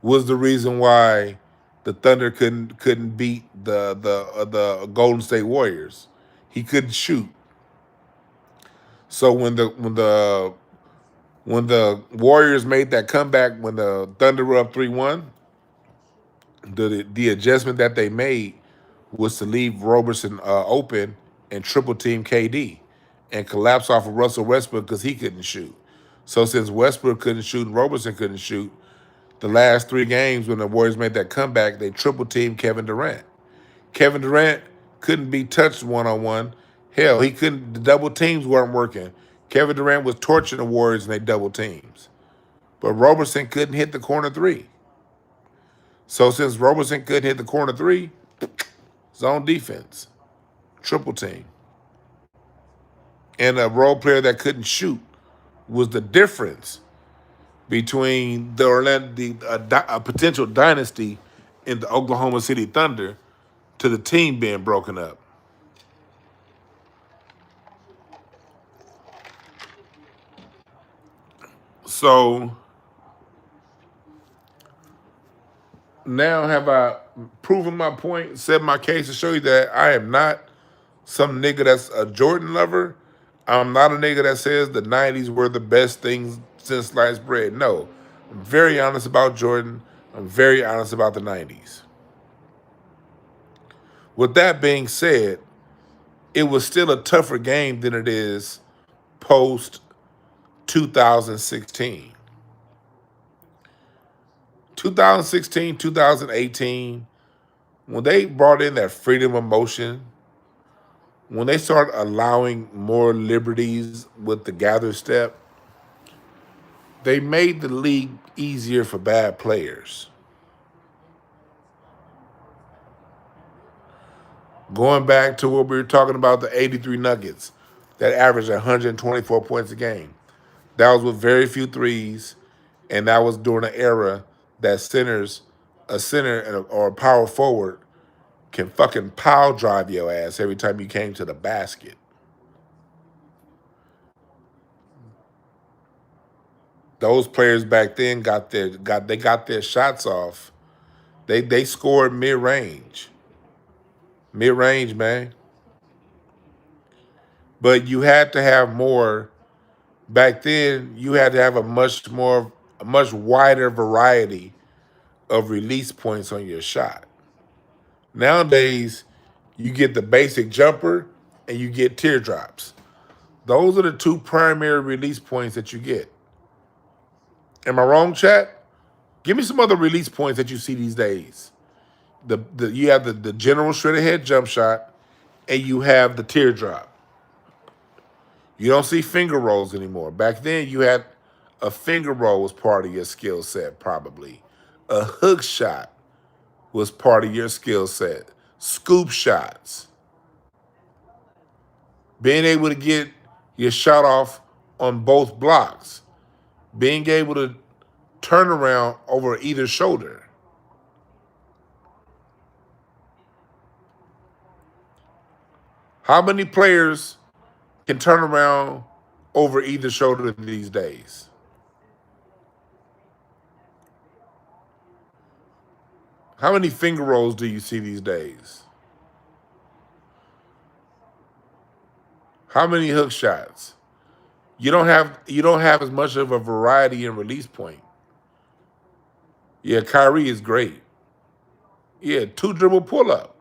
was the reason why the Thunder couldn't beat the Golden State Warriors. He couldn't shoot. So when the Warriors made that comeback, when the Thunder were up 3-1, the adjustment that they made was to leave Roberson open and triple team KD and collapse off of Russell Westbrook because he couldn't shoot. So since Westbrook couldn't shoot and Roberson couldn't shoot, the last 3 games when the Warriors made that comeback, they triple teamed Kevin Durant. Kevin Durant couldn't be touched one-on-one. Hell, he couldn't. The double teams weren't working. Kevin Durant was torching the Warriors and they double teams. But Roberson couldn't hit the corner three. So since Roberson couldn't hit the corner three, zone defense, triple team. And a role player that couldn't shoot was the difference between a potential dynasty in the Oklahoma City Thunder to the team being broken up. So now have I proven my point, said my case to show you that I am not some nigga that's a Jordan lover. I'm not a nigga that says the 90s were the best things since sliced bread. No. I'm very honest about Jordan. I'm very honest about the 90s. With that being said, it was still a tougher game than it is post 2016. 2016, 2018, when they brought in that freedom of motion, when they started allowing more liberties with the gather step, they made the league easier for bad players. Going back to what we were talking about, the 83 Nuggets that averaged 124 points a game. That was with very few threes, and that was during an era that a center or a power forward can fucking pile drive your ass every time you came to the basket. Those players back then got their shots off. They scored mid range, man. But you had to have more. Back then, you had to have a much wider variety of release points on your shot. Nowadays, you get the basic jumper and you get teardrops. Those are the 2 primary release points that you get. Am I wrong, chat? Give me some other release points that you see these days. You have the general straight ahead jump shot, and you have the teardrop. You don't see finger rolls anymore. Back then, you had a finger roll was part of your skill set, probably. A hook shot was part of your skill set. Scoop shots. Being able to get your shot off on both blocks. Being able to turn around over either shoulder. How many players can turn around over either shoulder these days? How many finger rolls do you see these days? How many hook shots? You don't have as much of a variety in release point. Yeah, Kyrie is great. Yeah, 2 dribble pull up.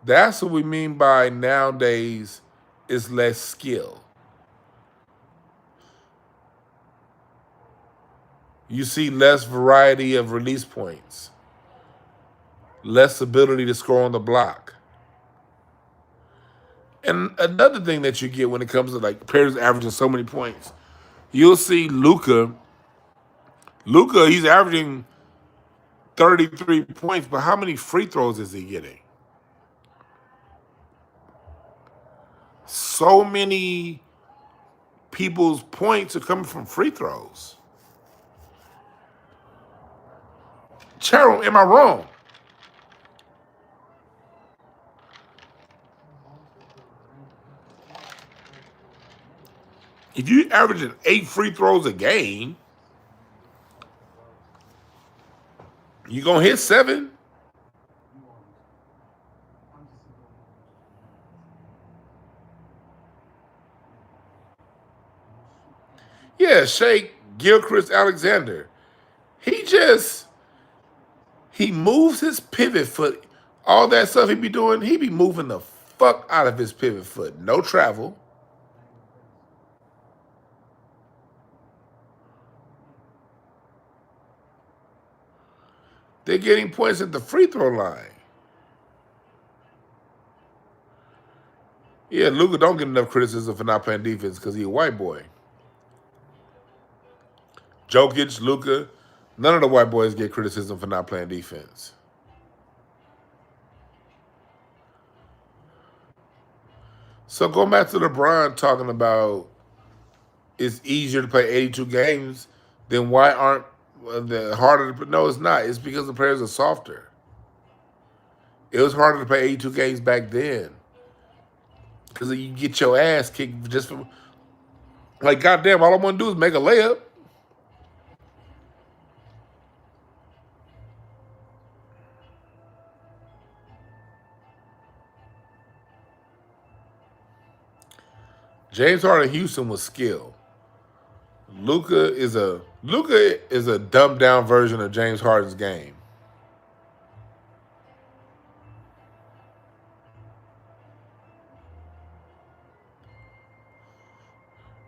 That's what we mean by nowadays is less skill. You see less variety of release points, less ability to score on the block. And another thing that you get when it comes to like players averaging so many points, you'll see Luka. Luka, he's averaging 33 points, but how many free throws is he getting? So many people's points are coming from free throws. Cheryl, am I wrong? If you averaging 8 free throws a game, you gonna hit 7. Yeah, Shake Gilchrist Alexander. He just he moves his pivot foot. All that stuff he be doing, he be moving the fuck out of his pivot foot. No travel. They're getting points at the free throw line. Yeah, Luka don't get enough criticism for not playing defense because he a white boy. Jokic, Luka, none of the white boys get criticism for not playing defense. So going back to LeBron talking about it's easier to play 82 games, then why aren't the harder to? No, it's not. It's because the players are softer. It was harder to play 82 games back then because you get your ass kicked just for like goddamn. All I want to do is make a layup. James Harden Houston was skill. Luka is a dumbed down version of James Harden's game.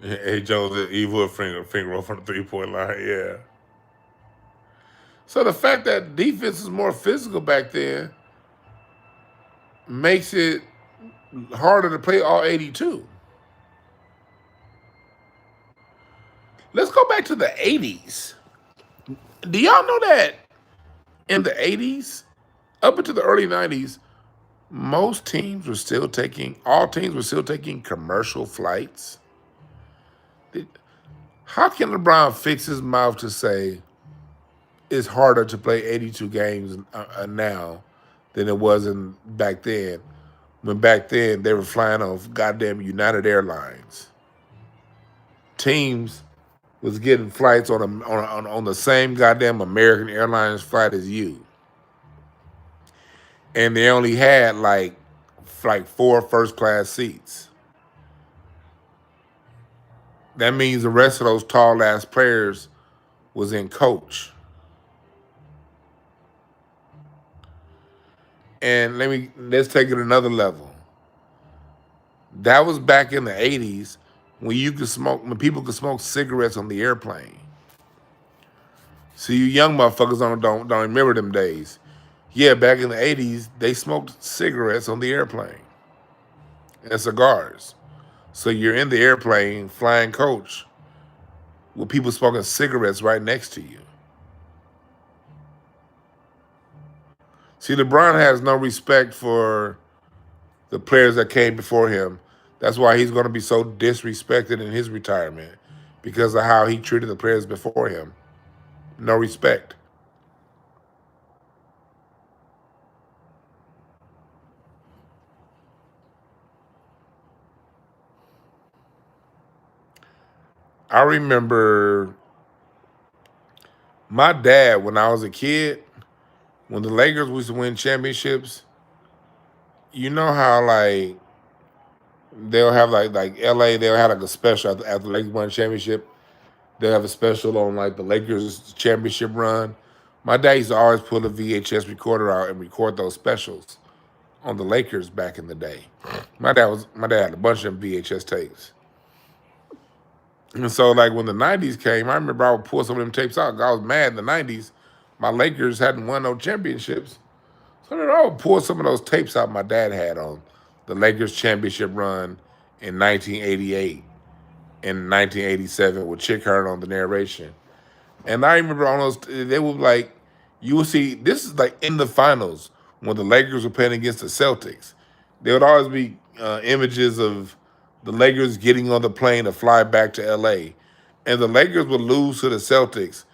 Hey Jones, evil finger roll from the 3-point line. Yeah. So the fact that defense is more physical back then makes it harder to play all 82. Let's go back to the 80s. Do y'all know that in the 80s, up into the early 90s, all teams were still taking commercial flights? How can LeBron fix his mouth to say it's harder to play 82 games now than it was back then? When back then they were flying on goddamn United Airlines. Teams was getting flights on the same goddamn American Airlines flight as you, and they only had like 4 first class seats. That means the rest of those tall ass players was in coach. And let's take it another level. That was back in the 80s when people could smoke cigarettes on the airplane. So you young motherfuckers don't remember them days. Yeah, back in the 80s, they smoked cigarettes on the airplane and cigars. So you're in the airplane flying coach with people smoking cigarettes right next to you. See, LeBron has no respect for the players that came before him. That's why he's going to be so disrespected in his retirement, because of how he treated the players before him. No respect. I remember my dad when I was a kid, when the Lakers used to win championships. You know how like they'll have like LA, they'll have like a special after the Lakers won a championship. They'll have a special on like the Lakers championship run. My dad used to always pull a VHS recorder out and record those specials on the Lakers back in the day. My dad had a bunch of them VHS tapes. And so like when the 90s came, I remember I would pull some of them tapes out. I was mad in the 90s. My Lakers hadn't won no championships. So then I would pull some of those tapes out my dad had on the Lakers championship run in 1988 and 1987 with Chick Hearn on the narration. And I remember on those, they were like, you will see, this is like in the finals when the Lakers were playing against the Celtics. There would always be images of the Lakers getting on the plane to fly back to LA. And the Lakers would lose to the Celtics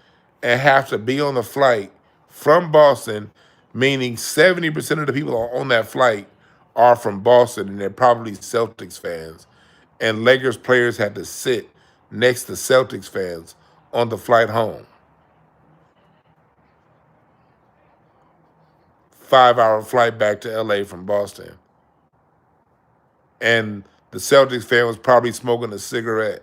and have to be on the flight from Boston, meaning 70% of the people on that flight are from Boston and they're probably Celtics fans. And Lakers players had to sit next to Celtics fans on the flight home. 5-hour flight back to LA from Boston. And the Celtics fan was probably smoking a cigarette.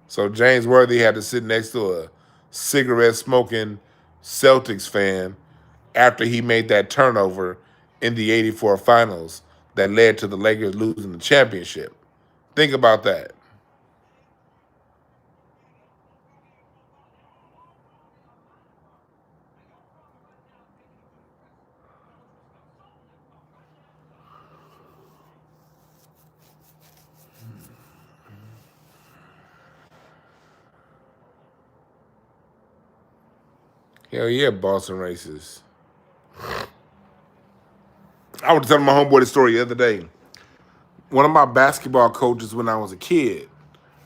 So James Worthy had to sit next to a cigarette smoking Celtics fan after he made that turnover in the 84 finals that led to the Lakers losing the championship. Think about that. Hell yeah, Boston racists. I was telling my homeboy the story the other day. One of my basketball coaches when I was a kid,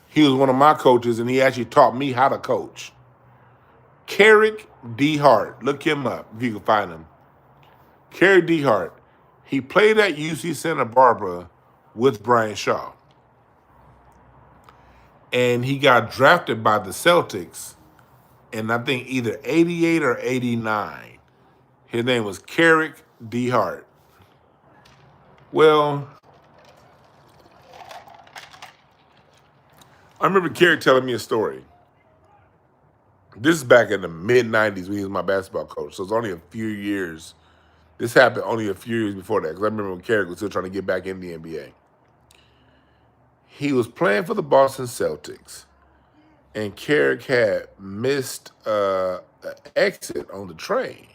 he was one of my coaches and he actually taught me how to coach. Carrick D. Hart. Look him up if you can find him. Carrick D. Hart. He played at UC Santa Barbara with Brian Shaw. And he got drafted by the Celtics in I think either 88 or 89. His name was Carrick D. Hart. Well, I remember Carrick telling me a story. This is back in the mid-90s when he was my basketball coach. So it's only a few years. This happened only a few years before that because I remember when Carrick was still trying to get back in the NBA. He was playing for the Boston Celtics, and Carrick had missed an exit on the train.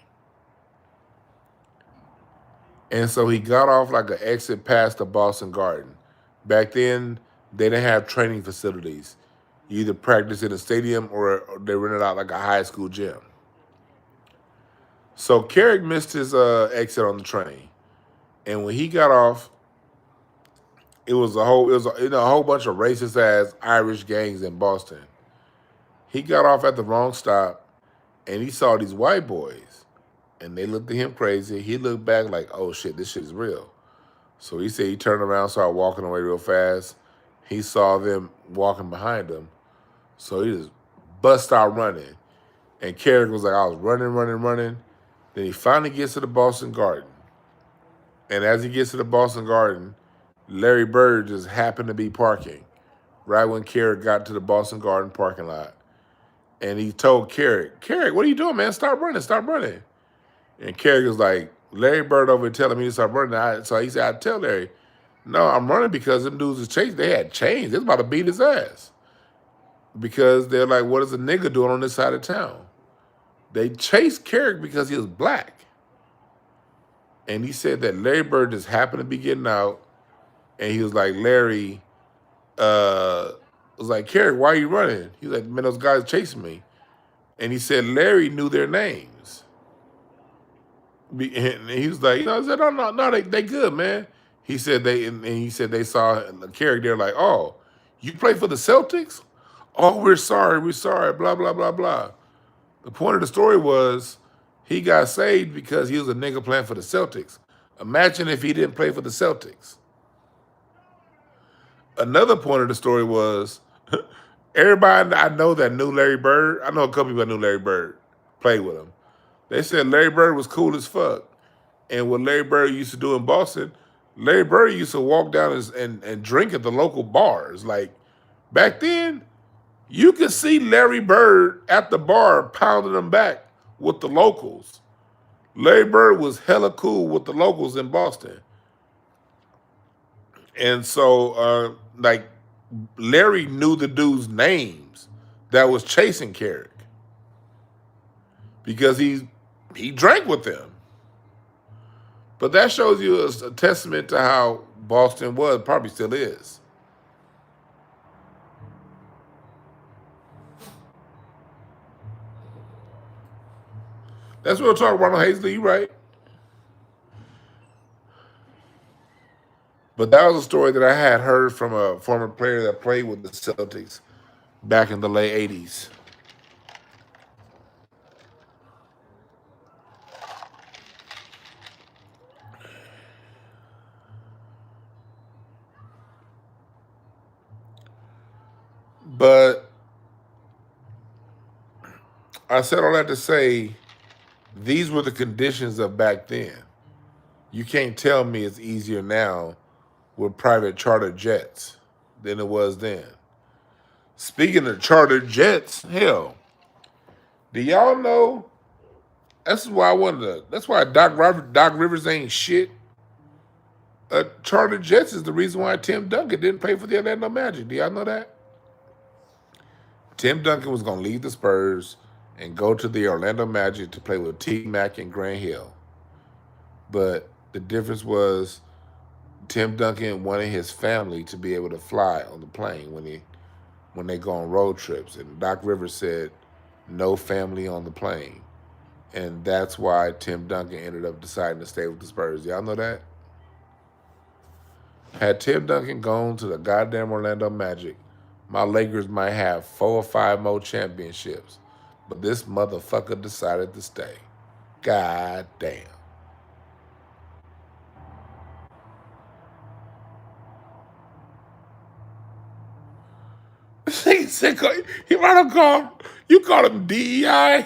And so he got off like an exit past the Boston Garden. Back then, they didn't have training facilities. You either practice in a stadium or they rented out like a high school gym. So Carrick missed his exit on the train. And when he got off, it was a whole bunch of racist ass Irish gangs in Boston. He got off at the wrong stop and he saw these white boys and they looked at him crazy. He looked back like, oh shit, this shit is real. So he said he turned around, started walking away real fast. He saw them walking behind him. So he just bust out running. And Carrick was like, I was running. Then he finally gets to the Boston Garden. And as he gets to the Boston Garden, Larry Bird just happened to be parking right when Carrick got to the Boston Garden parking lot. And he told Carrick, what are you doing, man? Stop running. And Carrick was like, Larry Bird over here telling me to stop running. So he said, I tell Larry, no, I'm running because them dudes is chasing. They had chains. They was about to beat his ass. Because they're like, what is a nigga doing on this side of town? They chased Carrick because he was black. And he said that Larry Bird just happened to be getting out. And he was like, Larry, was like, Carrick, why are you running? He was like, man, those guys chasing me. And he said Larry knew their names. And he was like, I said, no, they good, man. He said they saw Carrick there like, oh, you play for the Celtics? Oh, we're sorry, blah, blah, blah, blah. The point of the story was he got saved because he was a nigga playing for the Celtics. Imagine if he didn't play for the Celtics. Another point of the story was everybody I know that knew Larry Bird, I know a couple people that knew Larry Bird, played with him. They said Larry Bird was cool as fuck. And what Larry Bird used to do in Boston, Larry Bird used to walk down and drink at the local bars. Like back then, you could see Larry Bird at the bar pounding them back with the locals. Larry Bird was hella cool with the locals in Boston. And so, Larry knew the dude's names that was chasing Carrick because he drank with them. But that shows you a testament to how Boston was, probably still is. That's what we're talking about on Hazley, you right. But that was a story that I had heard from a former player that played with the Celtics back in the late 80s. But I said all that to say these were the conditions of back then. You can't tell me it's easier now with private charter jets than it was then. Speaking of charter jets, hell, do y'all know? That's why I wanted to. That's why Doc Rivers ain't shit. Charter jets is the reason why Tim Duncan didn't play for the Orlando Magic. Do y'all know that? Tim Duncan was going to leave the Spurs and go to the Orlando Magic to play with T Mac and Grant Hill. But the difference was Tim Duncan wanted his family to be able to fly on the plane when they go on road trips. And Doc Rivers said, no family on the plane. And that's why Tim Duncan ended up deciding to stay with the Spurs. Y'all know that? Had Tim Duncan gone to the goddamn Orlando Magic, my Lakers might have 4 or 5 more championships. But this motherfucker decided to stay. God damn. He might have called, you called him DEI?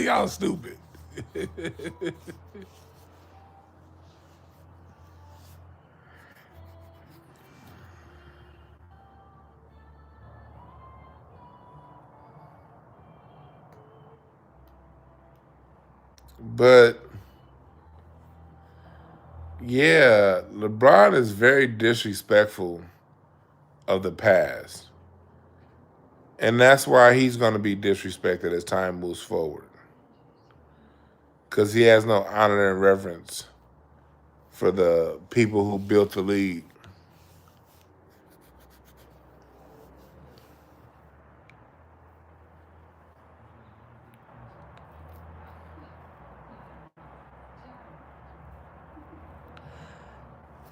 Y'all stupid. But yeah, LeBron is very disrespectful of the past. And that's why he's going to be disrespected as time moves forward. Because he has no honor and reverence for the people who built the league.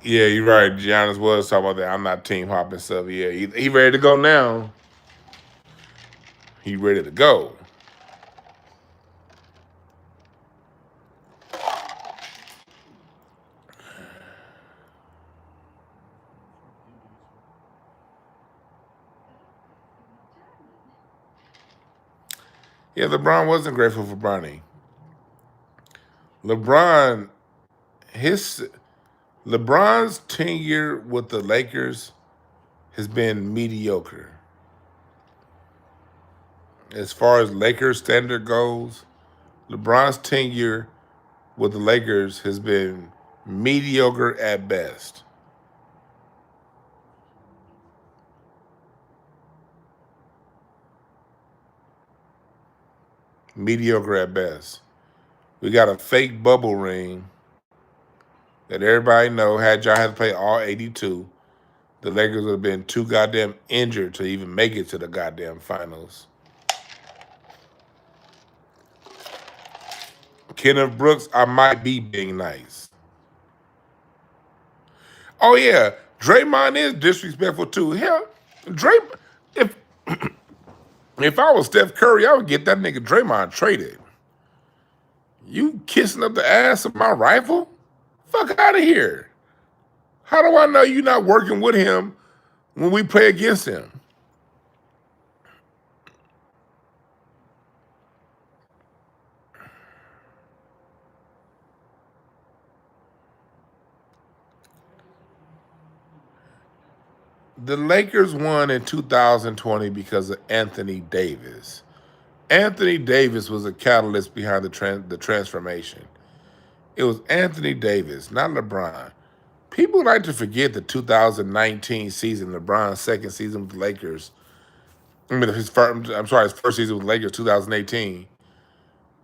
Yeah, you're right. Giannis was talking about that. I'm not team hopping stuff. Yeah, he ready to go now. He ready to go. Yeah, LeBron wasn't grateful for Bronny. LeBron, his LeBron's tenure with the Lakers has been mediocre. As far as Lakers standard goes, LeBron's tenure with the Lakers has been mediocre at best. Mediocre at best. We got a fake bubble ring that everybody know had y'all had to play all 82. The Lakers would have been too goddamn injured to even make it to the goddamn finals. Kenneth Brooks, I might be being nice. Oh yeah, Draymond is disrespectful too. Hell, if if I was Steph Curry, I would get that nigga Draymond traded. You kissing up the ass of my rifle? Fuck out of here. How do I know you not working with him when we play against him? The Lakers won in 2020 because of Anthony Davis. Anthony Davis was a catalyst behind the transformation. It was Anthony Davis, not LeBron. People like to forget the 2019 season, LeBron's second season with the Lakers. I mean, his first season with the Lakers, 2018.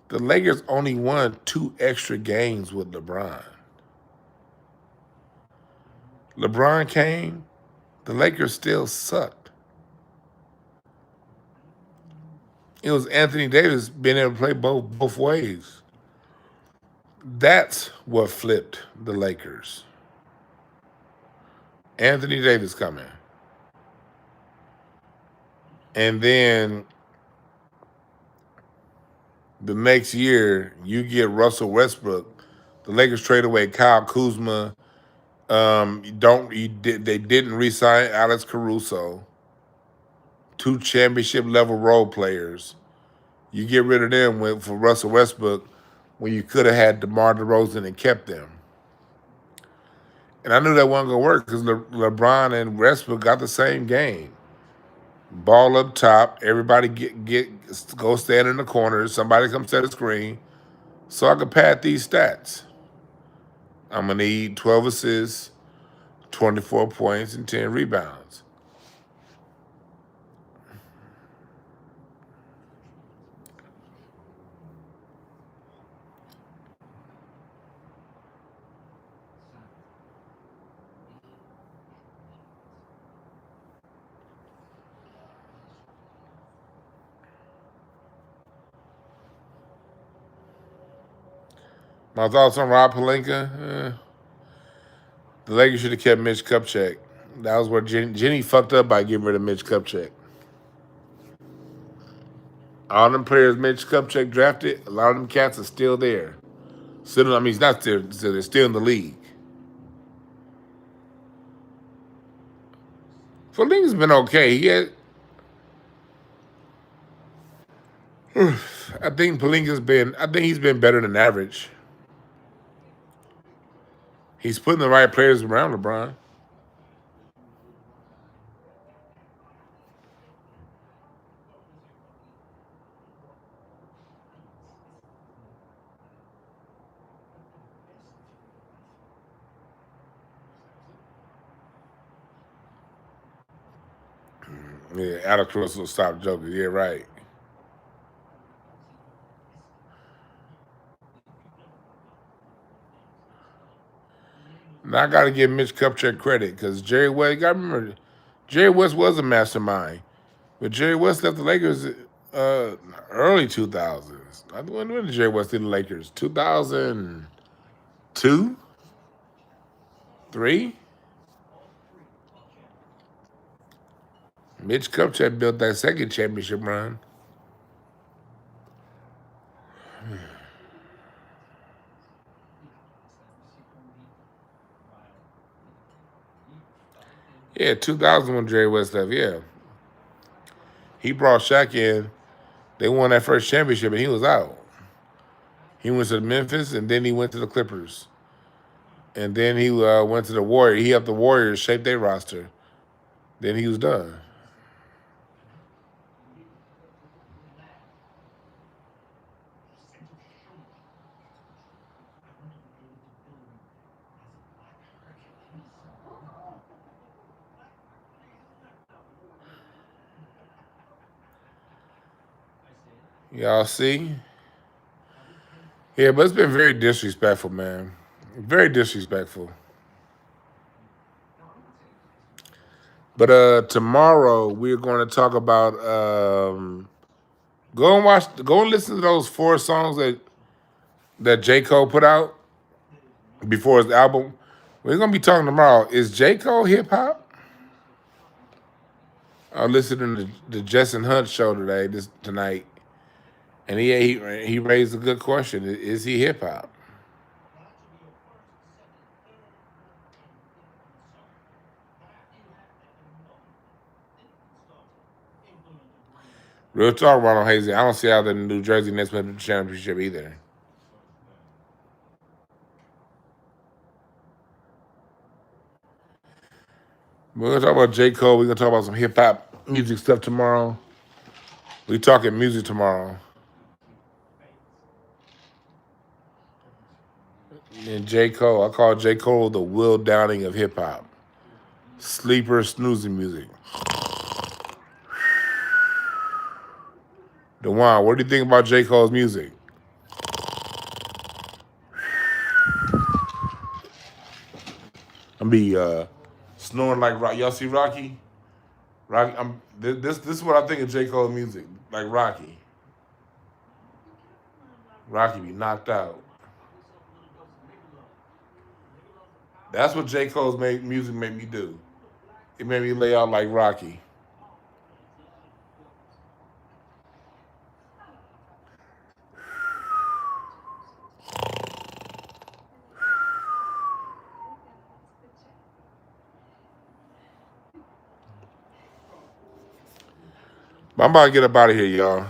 The Lakers only won 2 extra games with LeBron. LeBron came, the Lakers still sucked. It was Anthony Davis being able to play both ways. That's what flipped the Lakers. Anthony Davis coming. And then the next year, you get Russell Westbrook. The Lakers trade away Kyle Kuzma. They didn't re-sign Alex Caruso. 2 championship level role players. You get rid of them for Russell Westbrook when you could have had DeMar DeRozan and kept them. And I knew that wasn't going to work because LeBron and Westbrook got the same game. Ball up top, everybody go stand in the corners, somebody come set a screen so I can pad these stats. I'm going to need 12 assists, 24 points, and 10 rebounds. My thoughts on Rob Pelinka? The Lakers should have kept Mitch Kupchak. That was where Jenny fucked up by getting rid of Mitch Kupchak. All them players Mitch Kupchak drafted, a lot of them cats are still there. Still, I mean, he's not still, they're still in the league. Pelinka's been okay. I think he's been better than average. He's putting the right players around LeBron. Yeah, Alex Russell stop joking. Yeah, right. Now I got to give Mitch Kupchak credit because Jerry West. You got to remember, Jerry West was a mastermind, but Jerry West left the Lakers early 2000s. When did Jerry West leave the Lakers? 2002, 3. Mitch Kupchak built that second championship run. Yeah, 2000 when Jerry West left. Yeah, he brought Shaq in. They won that first championship, and he was out. He went to Memphis, and then he went to the Clippers, and then he went to the Warriors. He helped the Warriors shape their roster. Then he was done. Y'all see? Yeah, but it's been very disrespectful, man. Very disrespectful. But tomorrow we're going to talk about go and listen to those 4 songs that J. Cole put out before his album. We're gonna be talking tomorrow. Is J. Cole hip hop? I was listening to the Justin Hunt show tonight, and he raised a good question. Is he hip hop? Real talk, Ronald Hazy. I don't see how the New Jersey Nets win the championship either. We're gonna talk about J. Cole. We're gonna talk about some hip hop music stuff tomorrow. We talking music tomorrow. And J. Cole, I call J. Cole the Will Downing of hip hop. Sleeper snoozing music. Dwann, what do you think about J. Cole's music? I'm be snoring like Rocky. Y'all see Rocky? Rocky. This is what I think of J. Cole's music. Like Rocky. Rocky be knocked out. That's what J. Cole's music made me do. It made me lay out like Rocky. But I'm about to get up out of here, y'all.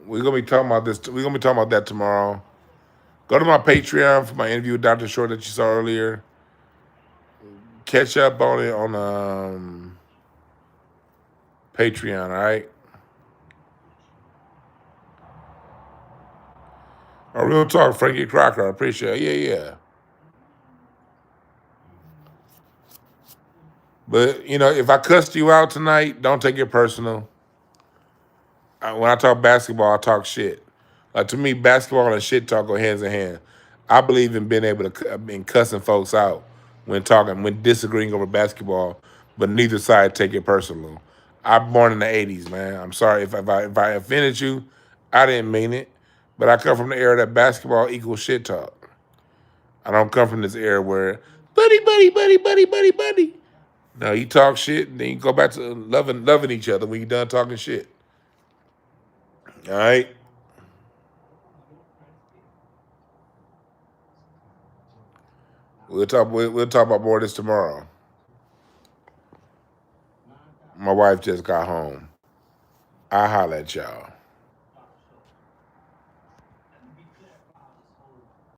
We're gonna be talking about this. We're gonna be talking about that tomorrow. Go to my Patreon for my interview with Dr. Short that you saw earlier. Catch up on it on Patreon, all right? A real talk, Frankie Crocker. I appreciate it. Yeah. But, you know, if I cussed you out tonight, don't take it personal. When I talk basketball, I talk shit. Like, to me, basketball and shit talk go hands in hand. I believe in being able to, in cussing folks out when disagreeing over basketball, but neither side take it personal. I'm born in the 80s, man. I'm sorry if I offended you. I didn't mean it. But I come from the era that basketball equals shit talk. I don't come from this era where buddy. No, you talk shit, and then you go back to loving each other when you're done talking shit. All right? We'll talk about more of this tomorrow. My wife just got home. I'll holler at y'all.